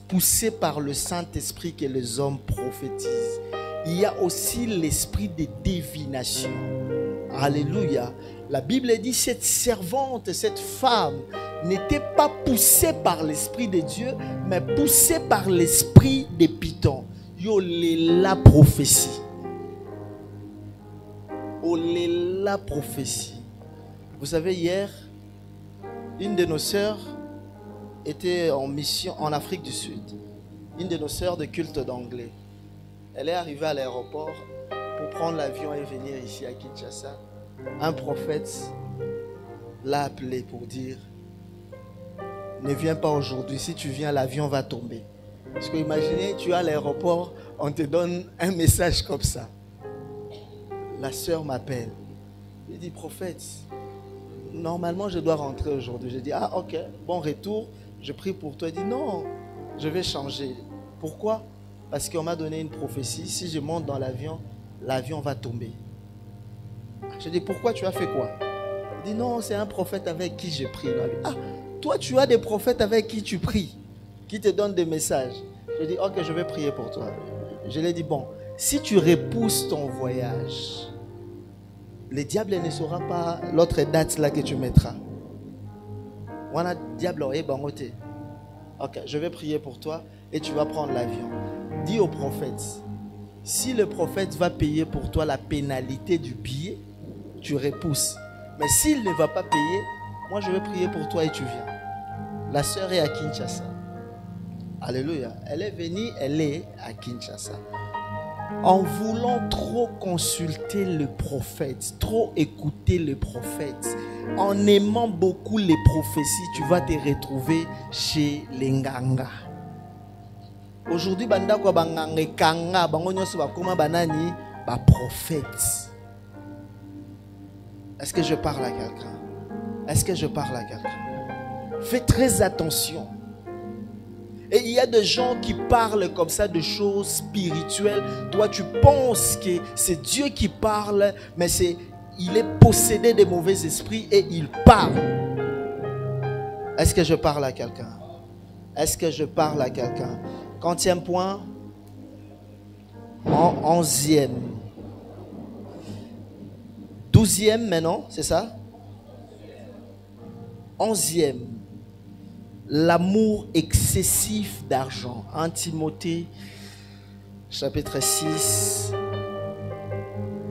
poussé par le Saint-Esprit que les hommes prophétisent. Il y a aussi l'esprit de divination. Alléluia. La Bible dit cette servante, cette femme n'était pas poussée par l'esprit de Dieu, mais poussée par l'esprit de Python. Yo la prophétie. Oh la prophétie. Vous savez, hier, une de nos sœurs était en mission en Afrique du Sud. Une de nos sœurs de culte d'anglais. Elle est arrivée à l'aéroport pour prendre l'avion et venir ici à Kinshasa. Un prophète l'a appelé pour dire: ne viens pas aujourd'hui, si tu viens, l'avion va tomber. Parce que imaginez, tu es à l'aéroport, on te donne un message comme ça. La sœur m'appelle. Elle dit: prophète, normalement je dois rentrer aujourd'hui. Je dis: ah ok, bon retour, je prie pour toi. Elle dit: non, je vais changer. Pourquoi? Parce qu'on m'a donné une prophétie, si je monte dans l'avion, l'avion va tomber. Je dis: pourquoi, tu as fait quoi? Il dit: non, c'est un prophète avec qui je prie. Ah, toi tu as des prophètes avec qui tu pries, qui te donnent des messages. Je dis: ok, je vais prier pour toi. Je lui ai dit: bon, si tu repousses ton voyage, le diable ne saura pas l'autre date là que tu mettras. Voilà, diable, ok, je vais prier pour toi et tu vas prendre l'avion. Dis au prophète, si le prophète va payer pour toi la pénalité du billet, tu repousses. Mais s'il ne va pas payer, moi je vais prier pour toi et tu viens. La sœur est à Kinshasa. Alléluia. Elle est venue, elle est à Kinshasa. En voulant trop consulter le prophète, trop écouter le prophète, en aimant beaucoup les prophéties, tu vas te retrouver chez les Nganga. Aujourd'hui, banda ko banganga kanga bango nyoso bakoma banani ba prophète. Est-ce que je parle à quelqu'un? Est-ce que je parle à quelqu'un? Fais très attention. Et il y a des gens qui parlent comme ça de choses spirituelles. Toi, tu penses que c'est Dieu qui parle, mais il est possédé de mauvais esprits et il parle. Est-ce que je parle à quelqu'un? Est-ce que je parle à quelqu'un? Quantième point? 11e. 12e maintenant, c'est ça? 11e. L'amour excessif d'argent. 1 Timothée, chapitre 6,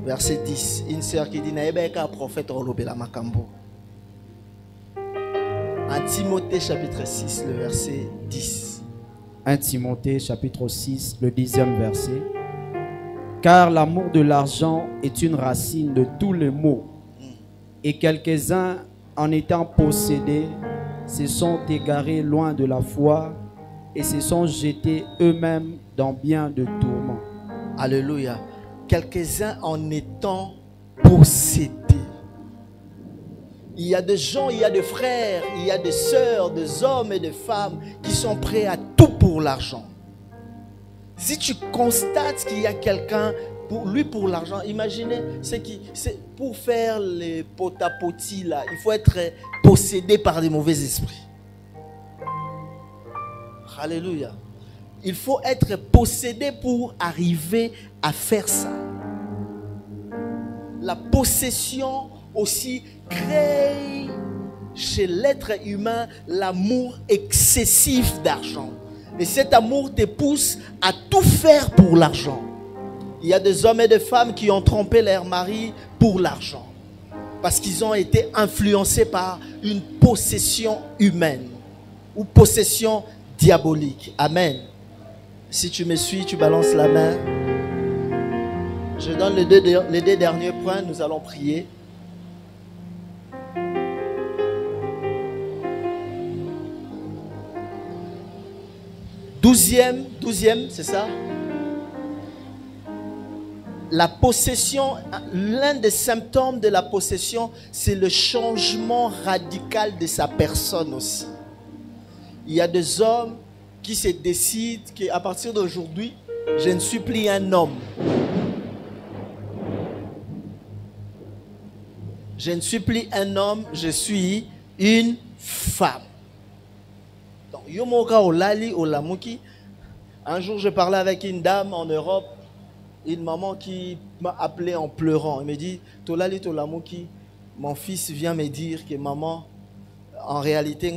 verset 10. Une sœur qui dit: Naïbeka prophète Olobela Makambo. 1 Timothée, chapitre 6, le verset 10. 1 Timothée, chapitre 6, le 10e verset. Car l'amour de l'argent est une racine de tous les maux. Et quelques-uns, en étant possédés, se sont égarés loin de la foi et se sont jetés eux-mêmes dans bien de tourments. Alléluia. Quelques-uns en étant possédés. Il y a des gens, il y a des frères, il y a des sœurs, des hommes et des femmes qui sont prêts à tout pour l'argent. Si tu constates qu'il y a quelqu'un, pour l'argent, imaginez, c'est pour faire les potapotis là, il faut être possédé par des mauvais esprits. Alléluia. Il faut être possédé pour arriver à faire ça. La possession aussi crée chez l'être humain l'amour excessif d'argent. Et cet amour te pousse à tout faire pour l'argent. Il y a des hommes et des femmes qui ont trompé leur mari pour l'argent. Parce qu'ils ont été influencés par une possession humaine ou possession diabolique. Amen. Si tu me suis, tu balances la main. Je donne les deux derniers points, nous allons prier. Douzième, c'est ça? La possession, l'un des symptômes de la possession, c'est le changement radical de sa personne aussi. Il y a des hommes qui se décident qu'à partir d'aujourd'hui, je ne suis plus un homme. Je ne suis plus un homme, je suis une femme. Donc, Yomoka Olali Olamuki. Un jour, je parlais avec une dame en Europe, une maman qui m'a appelé en pleurant. Elle me dit, Tolali Tolamuki, mon fils vient me dire que maman, en réalité,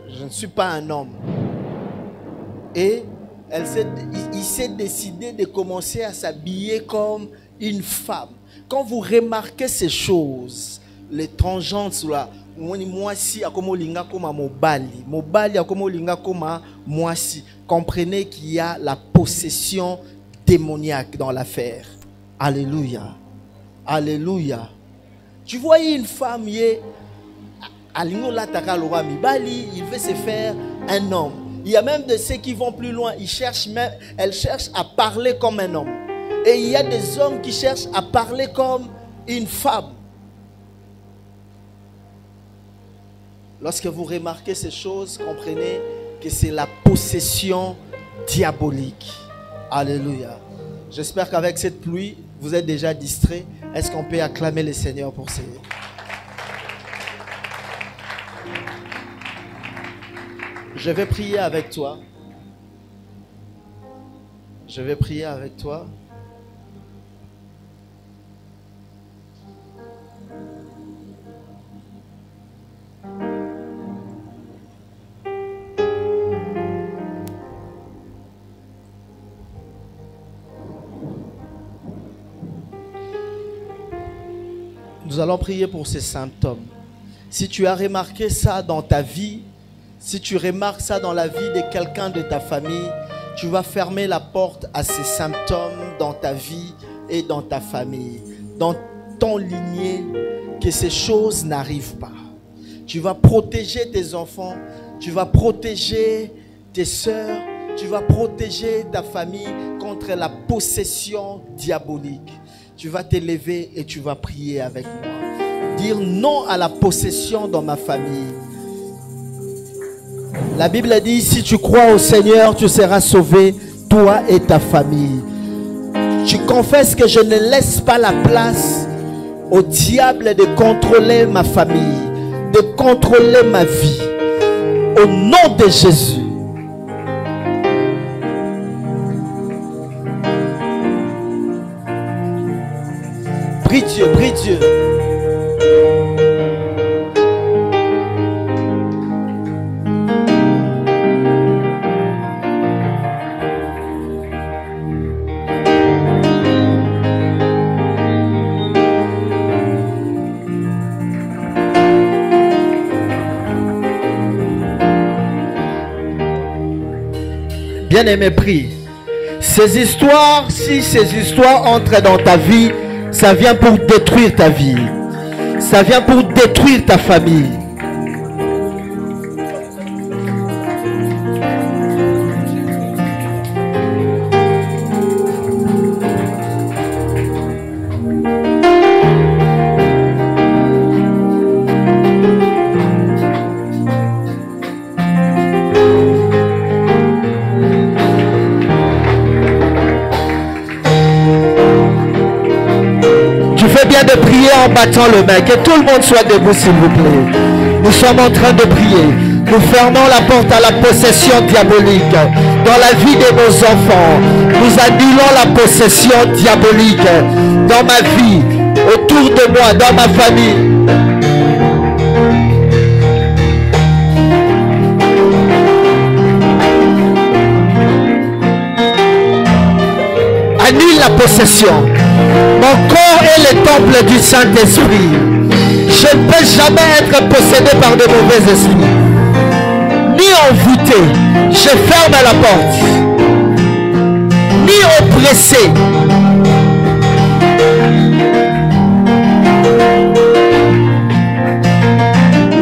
je ne suis pas un homme. Et il s'est décidé de commencer à s'habiller comme une femme. Quand vous remarquez ces choses, les tangentes sur la comprenez qu'il y a la possession démoniaque dans l'affaire. Alléluia. Alléluia. Tu vois une femme, il veut se faire un homme. Il y a même de ceux qui vont plus loin. Elle cherche à parler comme un homme. Et il y a des hommes qui cherchent à parler comme une femme. Lorsque vous remarquez ces choses, comprenez que c'est la possession diabolique. Alléluia. J'espère qu'avec cette pluie, vous êtes déjà distraits. Est-ce qu'on peut acclamer le Seigneur pour ça? Je vais prier avec toi. Je vais prier avec toi. Nous allons prier pour ces symptômes. Si tu as remarqué ça dans ta vie, si tu remarques ça dans la vie de quelqu'un de ta famille, tu vas fermer la porte à ces symptômes dans ta vie et dans ta famille, dans ton lignée, que ces choses n'arrivent pas. Tu vas protéger tes enfants, tu vas protéger tes sœurs, tu vas protéger ta famille contre la possession diabolique. Tu vas t'élever et tu vas prier avec moi. Dire non à la possession dans ma famille. La Bible dit, si tu crois au Seigneur, tu seras sauvé, toi et ta famille. Tu confesses que je ne laisse pas la place au diable de contrôler ma famille, de contrôler ma vie. Au nom de Jésus. Prie Dieu, prie Dieu. Bien-aimé, prie. Ces histoires, si ces histoires entrent dans ta vie, ça vient pour détruire ta vie. Ça vient pour détruire ta famille. battant le main. Que tout le monde soit debout, s'il vous plaît. Nous sommes en train de prier. Nous fermons la porte à la possession diabolique dans la vie de nos enfants. Nous annulons la possession diabolique dans ma vie, autour de moi, dans ma famille. Annule la possession. Mon corps est le temple du Saint-Esprit. Je ne peux jamais être possédé par de mauvais esprits, ni envoûté. Je ferme la porte, ni oppressé.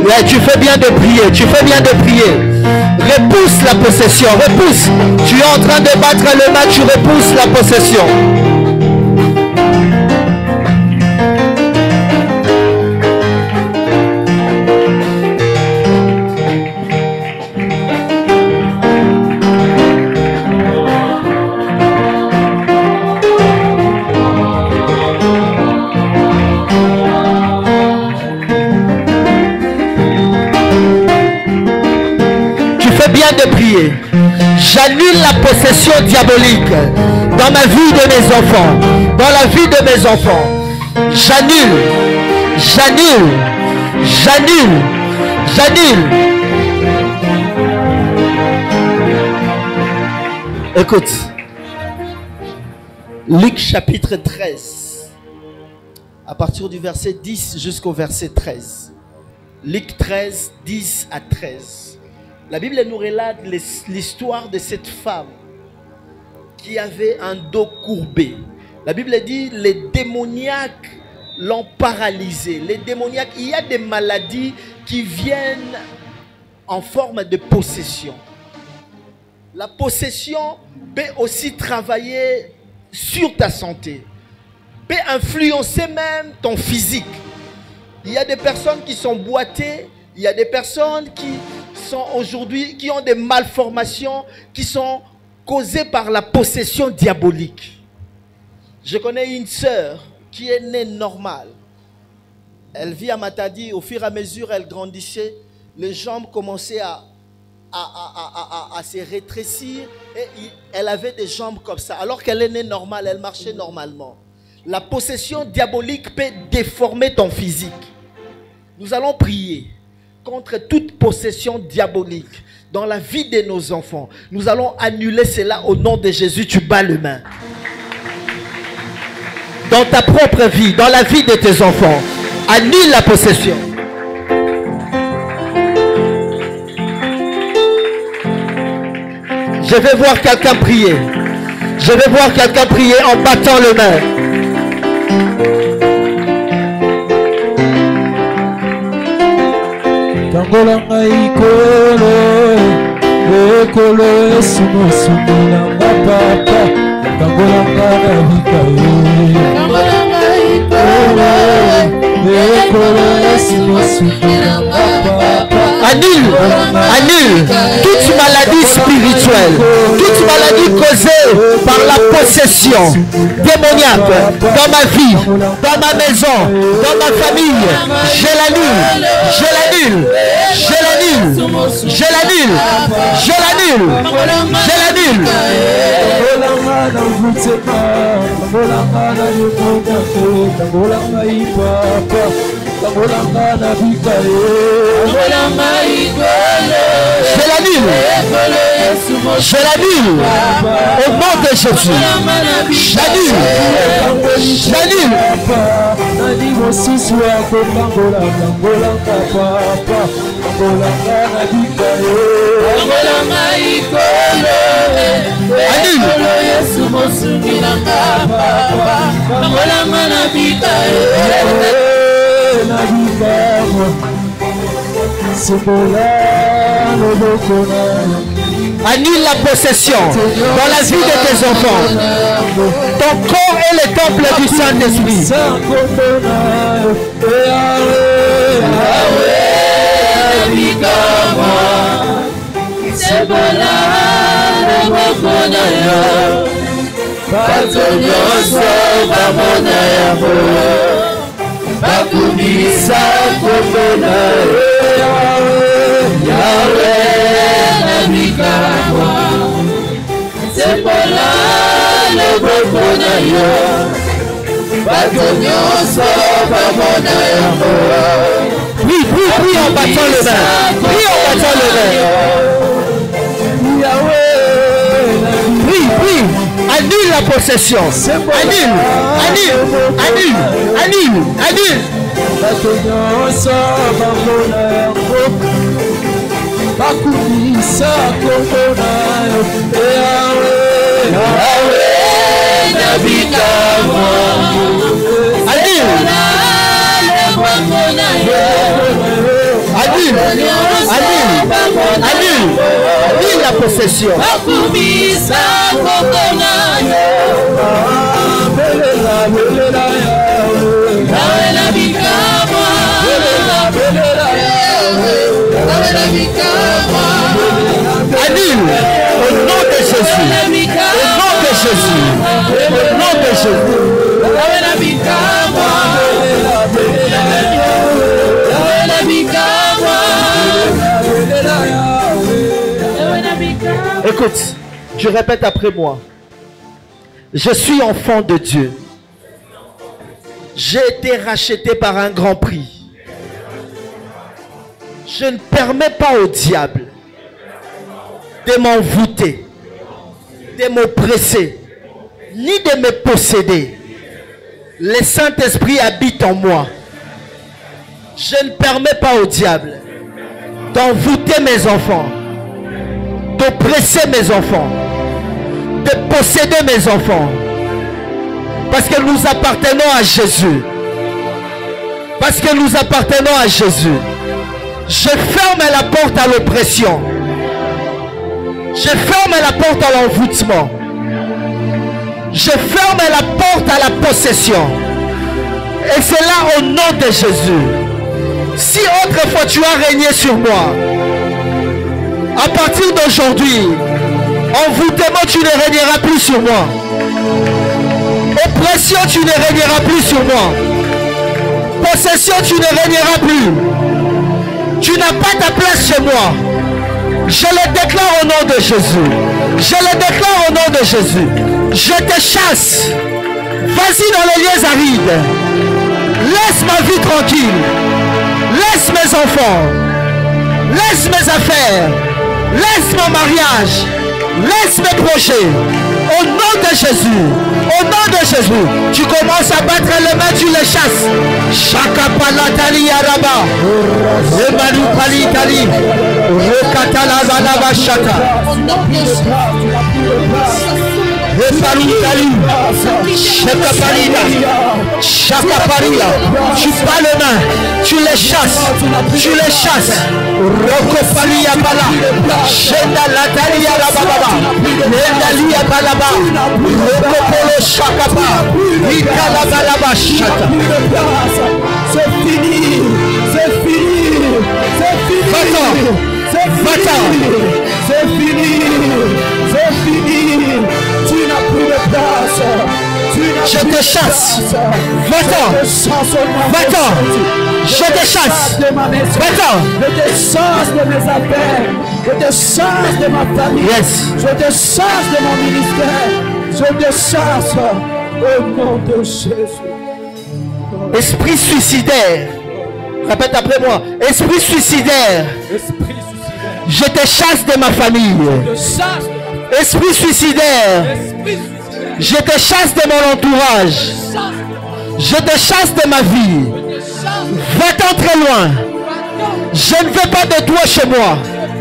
Ouais, tu fais bien de prier, tu fais bien de prier. Repousse la possession, repousse. Tu es en train de battre le match, tu repousses la possession. De prier. J'annule la possession diabolique dans ma vie de mes enfants, dans la vie de mes enfants. J'annule, j'annule, j'annule, j'annule. Écoute, Luc chapitre 13, à partir du verset 10 jusqu'au verset 13. Luc 13, 10 à 13. La Bible nous relate l'histoire de cette femme qui avait un dos courbé. La Bible dit les démoniaques l'ont paralysé. Les démoniaques, il y a des maladies qui viennent en forme de possession. La possession peut aussi travailler sur ta santé, peut influencer même ton physique. Il y a des personnes qui sont boitées, il y a des personnes qui sont aujourd'hui, qui ont des malformations qui sont causées par la possession diabolique. Je connais une sœur qui est née normale. Elle vit à Matadi. Au fur et à mesure elle grandissait, les jambes commençaient à se rétrécir et elle avait des jambes comme ça. Alors qu'elle est née normale, elle marchait normalement. La possession diabolique peut déformer ton physique. Nous allons prier contre toute possession diabolique dans la vie de nos enfants. Nous allons annuler cela au nom de Jésus. Tu bats les mains. Dans ta propre vie, dans la vie de tes enfants, annule la possession. Je vais voir quelqu'un prier. Je vais voir quelqu'un prier en battant les mains. Tangolanga ikolo, ekolo esumosumilanga papa. Tangolanga na vikaye. Tangolanga ikolo, ekolo esumosumilanga papa. Annule, annule toute maladie spirituelle, toute maladie causée par la possession démoniaque dans ma vie, dans ma maison, dans ma famille. Je l'annule, je l'annule, je l'annule, je l'annule, je l'annule, je l'annule. Je l'annule. Je l'annule. Au nom de Jésus. J'annule. J'annule. Annule la possession dans la vie de tes enfants. Ton corps est le temple du Saint-Esprit. bakumisa komona Yahweh na mikakwa sepola loboko na yo bato nyonso bamona yango. Prie, prie, prie en battant le main. Prie en battant le main. Prie, prie. Annule la possession. Annule, annule, annule, annule, annule. Bato nyonso bamona yango bakumisa komona Yahweh na mikakwa Annule. Annule, annule, annule, annule la possession. Annule, au nom de Jésus, au nom de Jésus, au nom de Jésus. Écoute, tu répètes après moi. Je suis enfant de Dieu. J'ai été racheté par un grand prix. Je ne permets pas au diable de m'envoûter, de m'oppresser, ni de me posséder. Le Saint-Esprit habite en moi. Je ne permets pas au diable d'envoûter mes enfants, d'oppresser mes enfants, de posséder mes enfants. Parce que nous appartenons à Jésus. Parce que nous appartenons à Jésus. Je ferme la porte à l'oppression. Je ferme la porte à l'envoûtement. Je ferme la porte à la possession. Et c'est là au nom de Jésus. Si autrefois tu as régné sur moi, à partir d'aujourd'hui, envoûtement, tu ne régneras plus sur moi. Oppression, tu ne régneras plus sur moi. Possession, tu ne régneras plus. Tu n'as pas ta place chez moi. Je le déclare au nom de Jésus. Je le déclare au nom de Jésus. Je te chasse. Vas-y dans les lieux arides. Laisse ma vie tranquille. Laisse mes enfants. Laisse mes affaires. Laisse mon mariage. Laisse mes projets. Au nom de Jésus. Au nom de Jésus. Tu commences à battre les mains, tu les chasses. Chaka palatali araba. Emanu palitali. Rekatala balaba chaka. Tu bats les mains, tu les chasses, tu les chasses. Rokopalia bala, Shenda latalia rababa, Nendalia balaba, Rokopolo shakapa, Ikala balaba shaka. C'est fini, c'est fini, c'est fini. Va-t'en, va-t'en. C'est fini, c'est fini. Tu n'as plus de place. Je te chasse. Va-t'en. Va-t'en. Je te chasse. Va-t'en. Je te chasse de mes affaires. Je te chasse de ma famille. Yes. Je te chasse de mon ministère. Je te chasse au nom de Jésus. Esprit suicidaire. Répète après moi. Esprit suicidaire. Esprit suicidaire. Je te chasse de ma famille. Je te chasse. Esprit suicidaire. Esprit suicidaire. Je te chasse de mon entourage. Je te chasse de ma vie. Va-t'en très loin. Je ne veux pas de toi chez moi.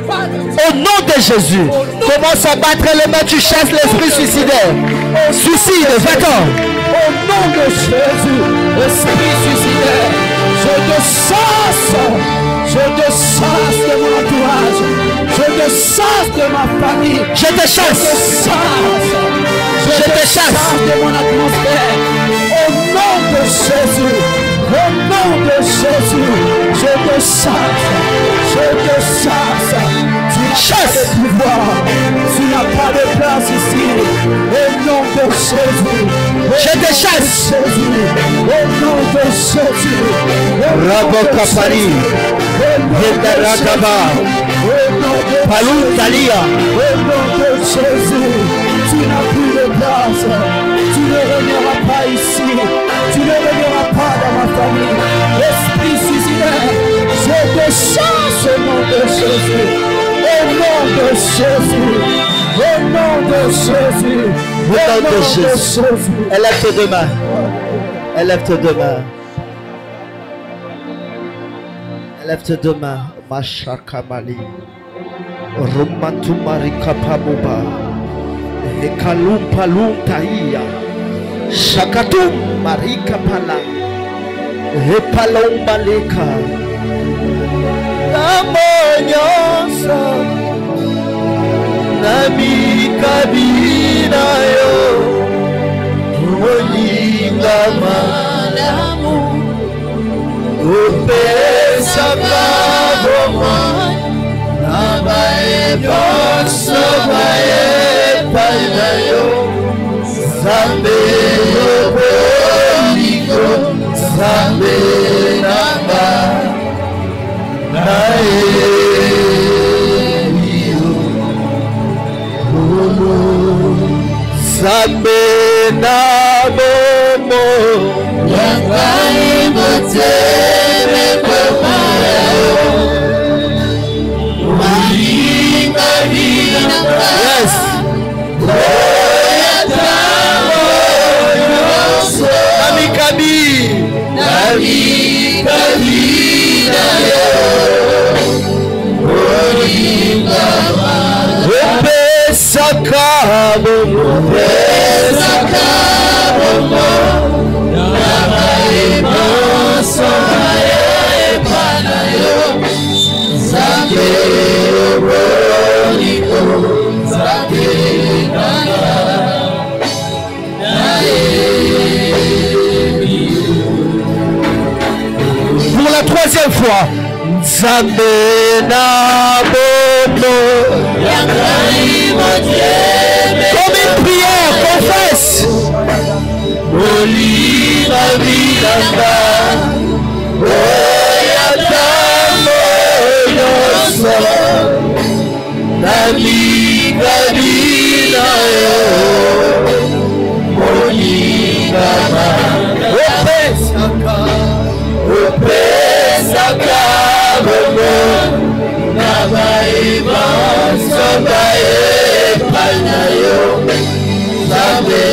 Au nom de Jésus. Commence à battre les mains. Tu chasses l'esprit suicidaire. Suicide, va-t'en. Au nom de Jésus. Esprit suicidaire. Je te chasse. Je te chasse de mon entourage. Je te chasse de ma famille. Je te chasse. Je te chasse de mon atmosphère. Au nom de Jésus. Au nom de Jésus. Je te chasse. Je te chasse. Tu n'as pas de pouvoir. Tu n'as pas de place ici. Au nom de de Jésus. Je te chasse. Au nom de Jésus. Rabokapari. Yedarakaba. Palou Talia. Au nom de Jésus. Tu n'as plus de place. Tu ne régneras pas ici. Tu ne régneras pas dans ma famille. Esprit suicidaire, je te chasse au nom de Jésus. Au nom de Jésus. Au nom de Jésus. Au nom de Jésus. Élève tes deux mains. Élève tes deux mains. Élève tes deux mains. Mashakamali. Rumatumari Kapabuba. Ekalum Palum Taia. Shakatum Marika Pala. Epalom Baleka. Namonyosa. Nami kabina yo. Olinga malamu. Upesa kaboma. Nabae bokso bae painayo. Zambe yoboliko. Zambe namba. Nae. Zambe na bomo Yangai moteme kwemayo Malinga vinaka Yes Oya tamo yoso Namikabi Namikabi na yo Olinga Sakabo, Sakabo, Namaima, Somae, Panayo, Zake, Roliko, Zake, Pour la troisième fois, Zamena Bono. Comme une prière, confesse. Oliva Vilanda, Oyatamo Yoso, Namiga Vinayo, Oliva Opesaka, Opesaka, Namaima, Sobae, Panayo, Zabe,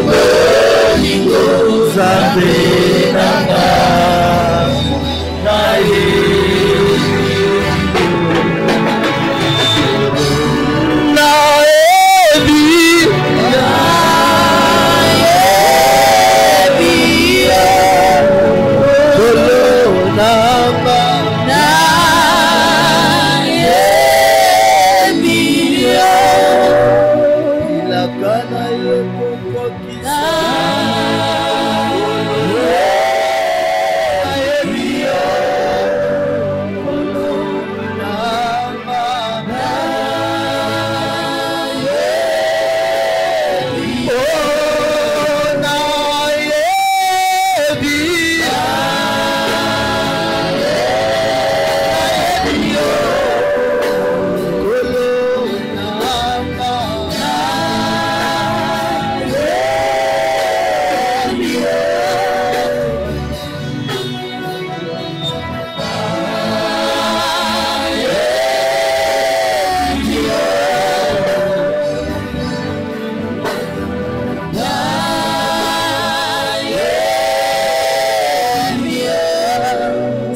Bolingo, Zabe, Nanga, Nae.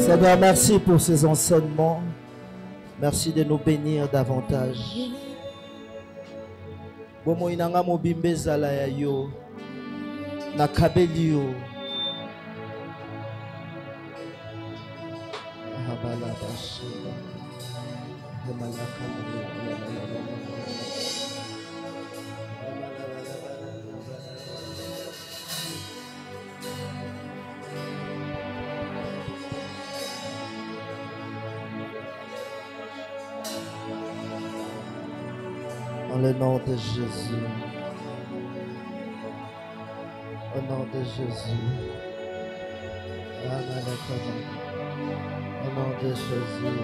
Seigneur, merci pour ces enseignements. Merci de nous bénir davantage. Bomo inanga mobimbe zala ya yo nakabeli yo. Dans le nom de Jésus. nom de Jésus. Amen. Au nom de Jésus.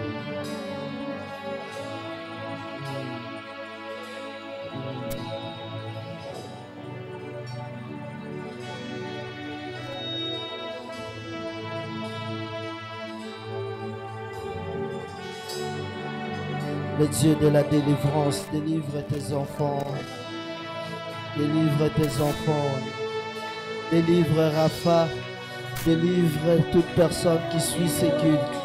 Le Dieu de la délivrance, délivre tes enfants. Délivre tes enfants. Délivre Rapha. Délivre toute personne qui suit ces cultes.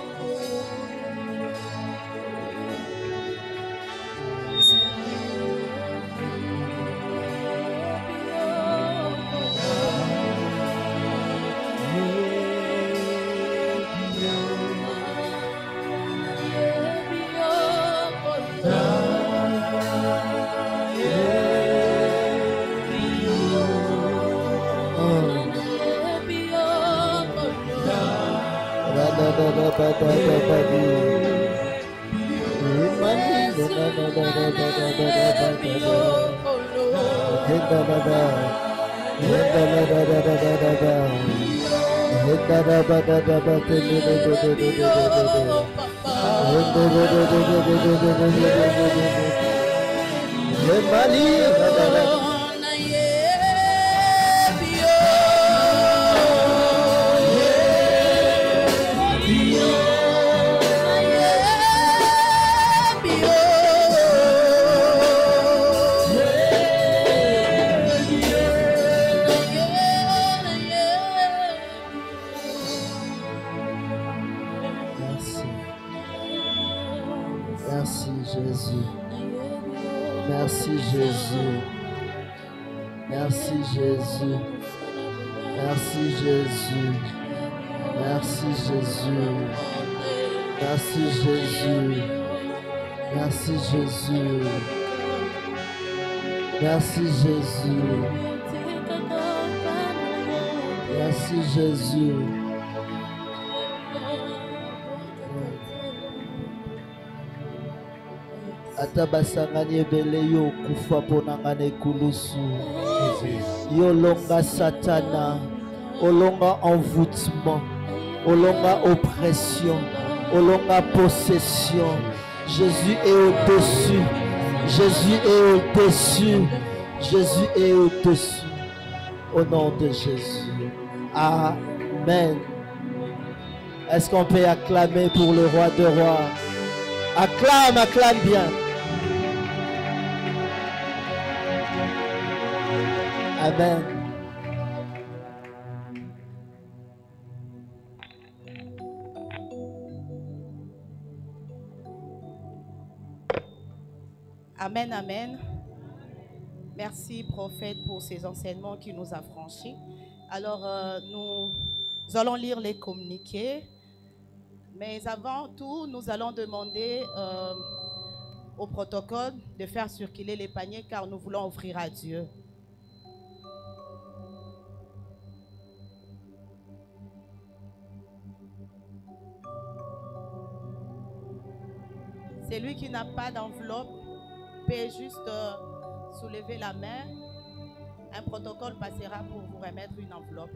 Merci Jésus. Merci Jésus. Merci Jésus. Merci Jésus. Merci Jésus. Merci Jésus. Merci Jésus. Merci Jésus. Merci Jésus. Atabasangani ebele yo kufa ponangane kulusu. Yo longa satana, olonga envoûtement, olonga oppression, olonga possession. Jésus est au-dessus. Jésus est au-dessus. Jésus est au-dessus. Au nom de Jésus. Amen. Est-ce qu'on peut acclamer pour le roi de rois? Acclame, acclame bien. Amen. Amen, amen. Merci, prophète, pour ces enseignements qui nous a franchis. Alors, nous allons lire les communiqués. Mais avant tout, nous allons demander au protocole de faire circuler les paniers car nous voulons offrir à Dieu. Celui qui n'a pas d'enveloppe peut juste soulever la main. Un protocole passera pour vous remettre une enveloppe.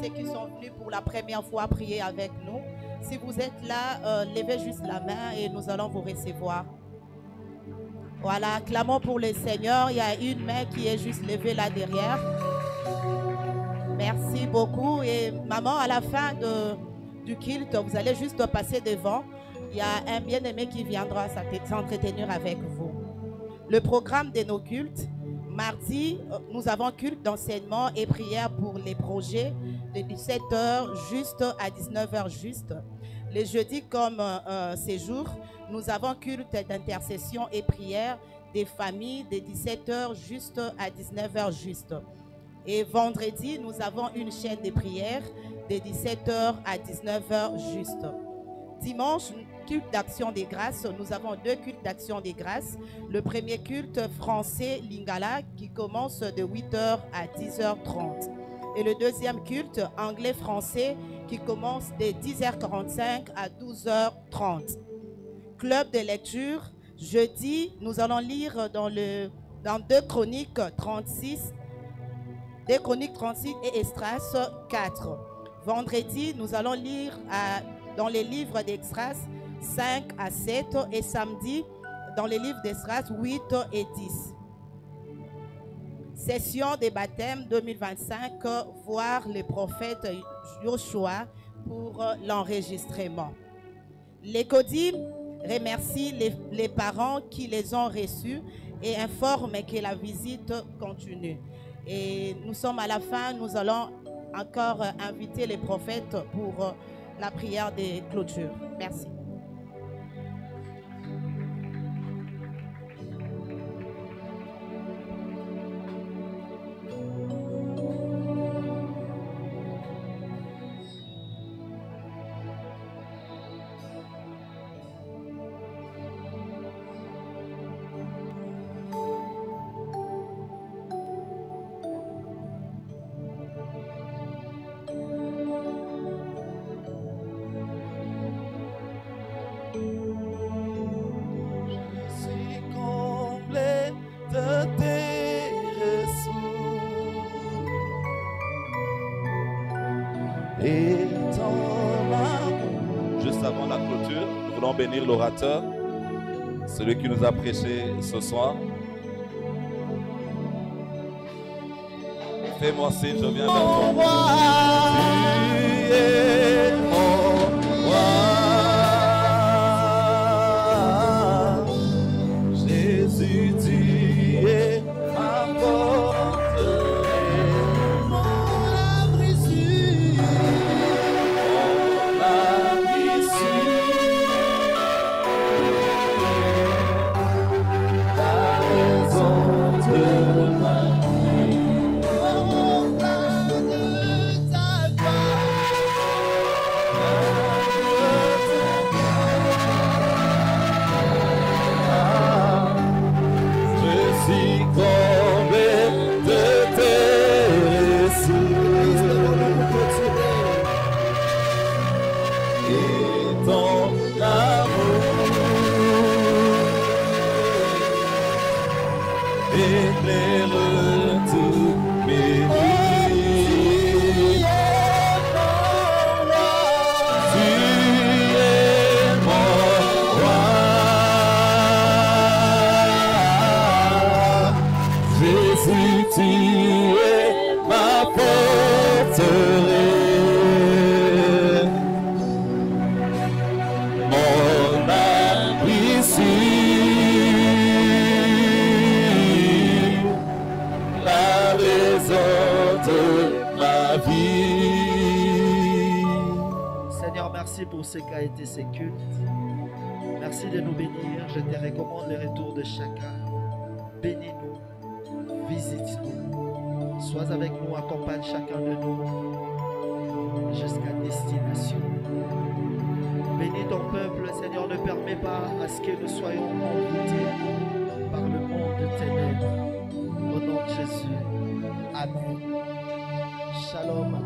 Ceux qui sont venus pour la première fois prier avec nous, Si vous êtes là, levez juste la main et nous allons vous recevoir. Voilà, clamons pour le Seigneur. Il y a une main qui est juste levée là derrière. Merci beaucoup. Et maman, à la fin du culte, vous allez juste passer devant. Il y a un bien-aimé qui viendra s'entretenir avec vous. Le programme de nos cultes. Mardi, nous avons culte d'enseignement et prière pour les projets de 17h juste à 19h juste. Les jeudis comme ces jours, nous avons culte d'intercession et prière des familles de 17h juste à 19h juste. Et vendredi, nous avons une chaîne de prière de 17h à 19h juste. Dimanche, culte d'action des grâces. Nous avons deux cultes d'action des grâces. Le premier culte français Lingala qui commence de 8h à 10h30. Et le deuxième culte anglais-français qui commence de 10h45 à 12h30. Club de lecture. Jeudi, nous allons lire dans 2 Chroniques 36. 2 Chroniques 36 et Esdras 4. Vendredi, nous allons lire dans les livres d'Esdras 5 à 7 et samedi dans les livres d'Esdras 8 et 10. Session des baptêmes 2025, voir le prophète Joshua pour l'enregistrement. L'Écodim remercie les parents qui les ont reçus et informe que la visite continue. Et nous sommes à la fin, nous allons encore inviter les prophètes pour la prière de clôture. Merci. Juste avant la clôture, nous voulons bénir l'orateur, celui qui nous a prêché ce soir. Fais-moi signe, je viens vers toi. Tu es mon roi. Jésus, tu es ma porte. Pour ce qu'a été ces cultes. Merci de nous bénir. Je te recommande le retour de chacun. Bénis-nous, visite-nous, sois avec nous, accompagne chacun de nous jusqu'à destination. Bénis ton peuple, Seigneur, ne permets pas à ce que nous soyons envoûtés par le monde de ténèbres. Au nom de Jésus. Amen. Shalom.